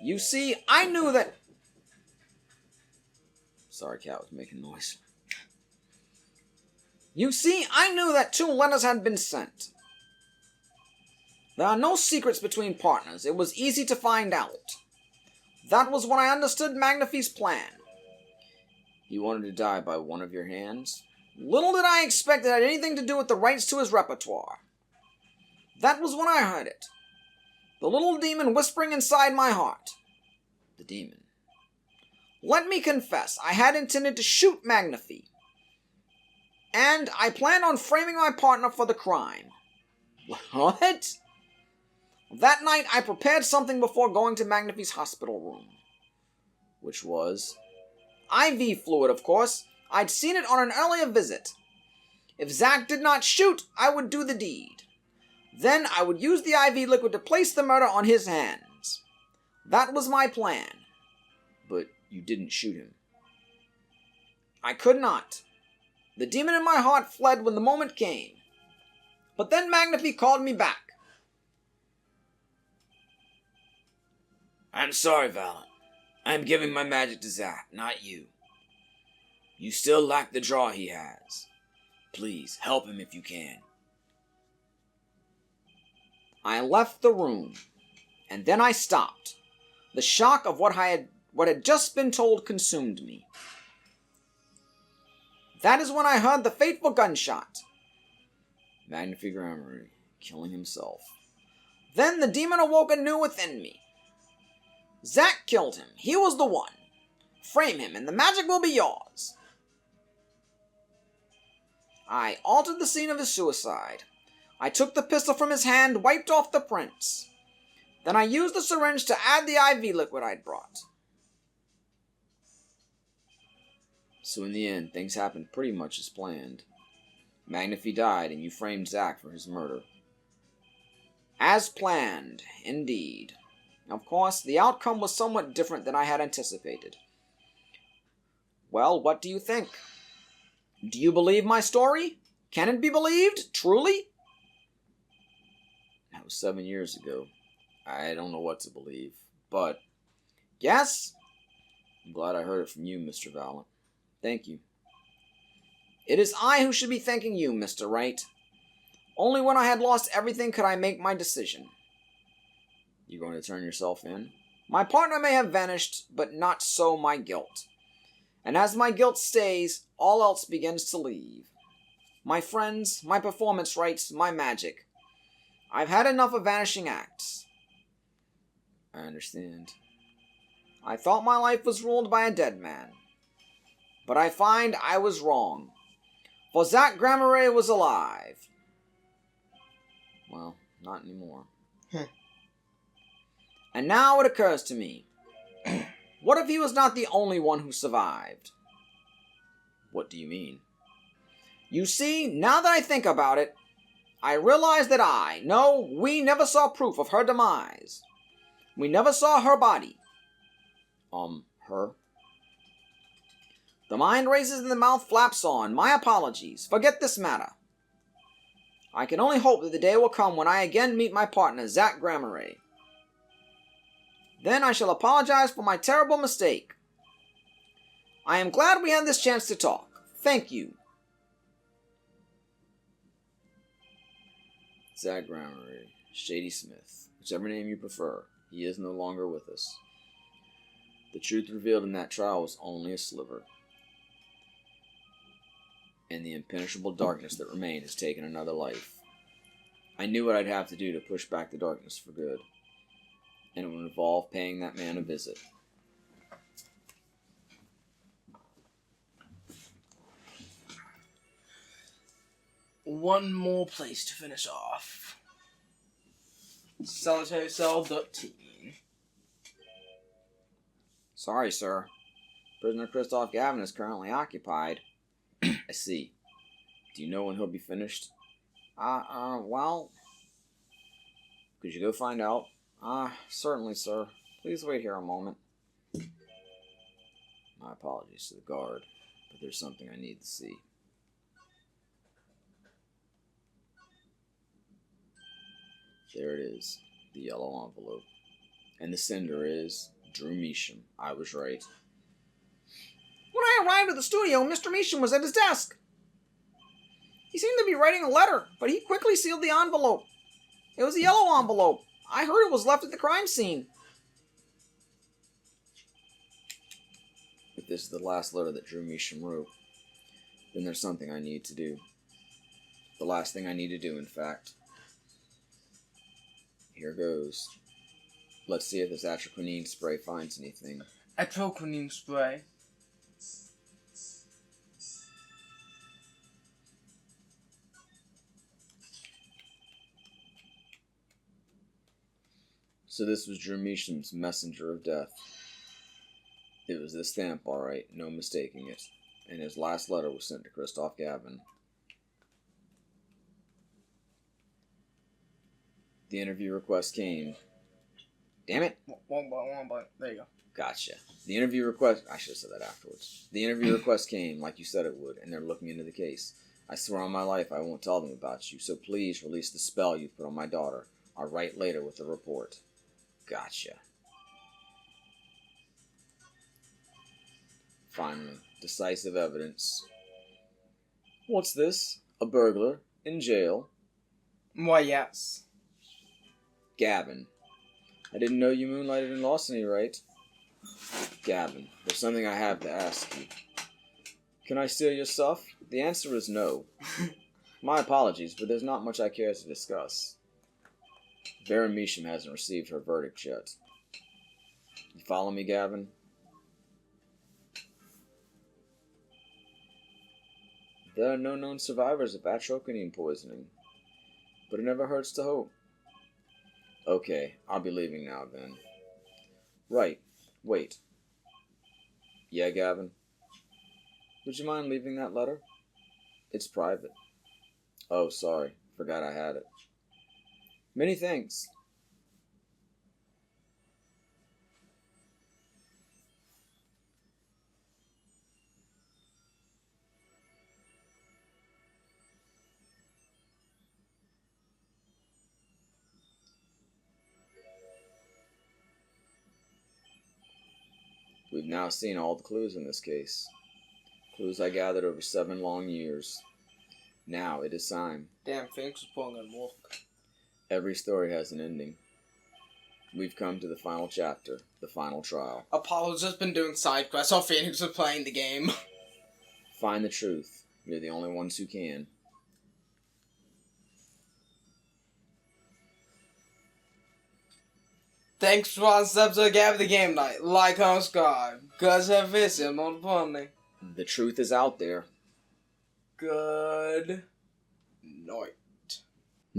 You see, I knew that... Sorry, cat was making noise. You see, I knew that 2 letters had been sent. There are no secrets between partners. It was easy to find out. That was when I understood Magnifique's plan. He wanted to die by one of your hands? Little did I expect it had anything to do with the rights to his repertoire. That was when I heard it. The little demon whispering inside my heart. The demon. Let me confess, I had intended to shoot Magnifique. And I planned on framing my partner for the crime. What? That night, I prepared something before going to Magnifique's hospital room. Which was? IV fluid, of course. I'd seen it on an earlier visit. If Zack did not shoot, I would do the deed. Then I would use the IV liquid to place the murder on his hands. That was my plan. But you didn't shoot him. I could not. The demon in my heart fled when the moment came. But then Magnifique called me back. I'm sorry, Valiant. I'm giving my magic to Zack, not you. You still lack the draw he has. Please, help him if you can. I left the room, and then I stopped. The shock of what had just been told consumed me. That is when I heard the fateful gunshot. Magnifique Gramarye, killing himself. Then the demon awoke anew within me. Zack killed him. He was the one. Frame him, and the magic will be yours. I altered the scene of his suicide. I took the pistol from his hand, wiped off the prints. Then I used the syringe to add the IV liquid I'd brought. So in the end, things happened pretty much as planned. Magnifique died, and you framed Zack for his murder. As planned, indeed. Of course, the outcome was somewhat different than I had anticipated. Well, what do you think? Do you believe my story? Can it be believed? Truly? That was 7 years ago. I don't know what to believe, but yes, I'm glad I heard it from you, Mr. Valiant. Thank you. It is I who should be thanking you, Mr. Wright. Only when I had lost everything could I make my decision. You going to turn yourself in? My partner may have vanished, but not so my guilt. And as my guilt stays, all else begins to leave. My friends, my performance rights, my magic. I've had enough of vanishing acts. I understand. I thought my life was ruled by a dead man. But I find I was wrong. For Zack Gramarye was alive. Well, not anymore. And now it occurs to me. What if he was not the only one who survived? What do you mean? You see, now that I think about it, I realize that we never saw proof of her demise. We never saw her body. Her? The mind races and the mouth flaps on. My apologies. Forget this matter. I can only hope that the day will come when I again meet my partner, Zack Gramarye. Then I shall apologize for my terrible mistake. I am glad we had this chance to talk. Thank you. Zack Gramarye, Shady Smith, whichever name you prefer, he is no longer with us. The truth revealed in that trial was only a sliver. And the impenetrable darkness that remained has taken another life. I knew what I'd have to do to push back the darkness for good. And it would involve paying that man a visit. One more place to finish off. Solitary Cell 13. Sorry, sir. Prisoner Christoph Gavin is currently occupied. I see. Do you know when he'll be finished? Well... Could you go find out? Certainly, sir. Please wait here a moment. My apologies to the guard, but there's something I need to see. There it is, the yellow envelope. And the sender is Drew Measham. I was right. When I arrived at the studio, Mr. Measham was at his desk. He seemed to be writing a letter, but he quickly sealed the envelope. It was a yellow envelope. I heard it was left at the crime scene. If this is the last letter that Drew Measham wrote, then there's something I need to do. The last thing I need to do, in fact. Here goes. Let's see if this atroquinine spray finds anything. Atroquinine spray. So this was Drew Measham's messenger of death. It was this stamp, alright, no mistaking it. And his last letter was sent to Christoph Gavin. The interview request came. Damn it! One bite. There you go. Gotcha. The interview request... I should have said that afterwards. The interview request came, like you said it would, and they're looking into the case. I swear on my life I won't tell them about you, so please release the spell you put on my daughter. I'll write later with the report. Gotcha. Finally, decisive evidence. What's this? A burglar? In jail? Why, yes. Gavin. I didn't know you moonlighted in larceny, right? Gavin, there's something I have to ask you. Can I steal your stuff? The answer is no. My apologies, but there's not much I care to discuss. Vera Measham hasn't received her verdict yet. You follow me, Gavin? There are no known survivors of atrocyanine poisoning, but it never hurts to hope. Okay, I'll be leaving now then. Right, wait. Yeah, Gavin? Would you mind leaving that letter? It's private. Oh, sorry. Forgot I had it. Many thanks. We've now seen all the clues in this case. Clues I gathered over 7 long years. Now it is time. Damn, Phoenix was pulling on walk. Every story has an ending. We've come to the final chapter, the final trial. Apollo's just been doing side quests while Phoenix was playing the game. Find the truth. You're the only ones who can. Thanks for watching this episode of Gabby the Game Night. Like, comment, subscribe. Guys have visit on Pony. The truth is out there. Good night.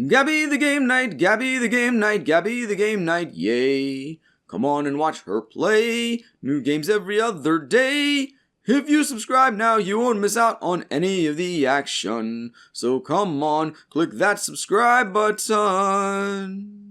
Gabby the Game Night, Gabby the Game Night, Gabby the Game Night, yay. Come on and watch her play. New games every other day. If you subscribe now, you won't miss out on any of the action. So come on, click that subscribe button.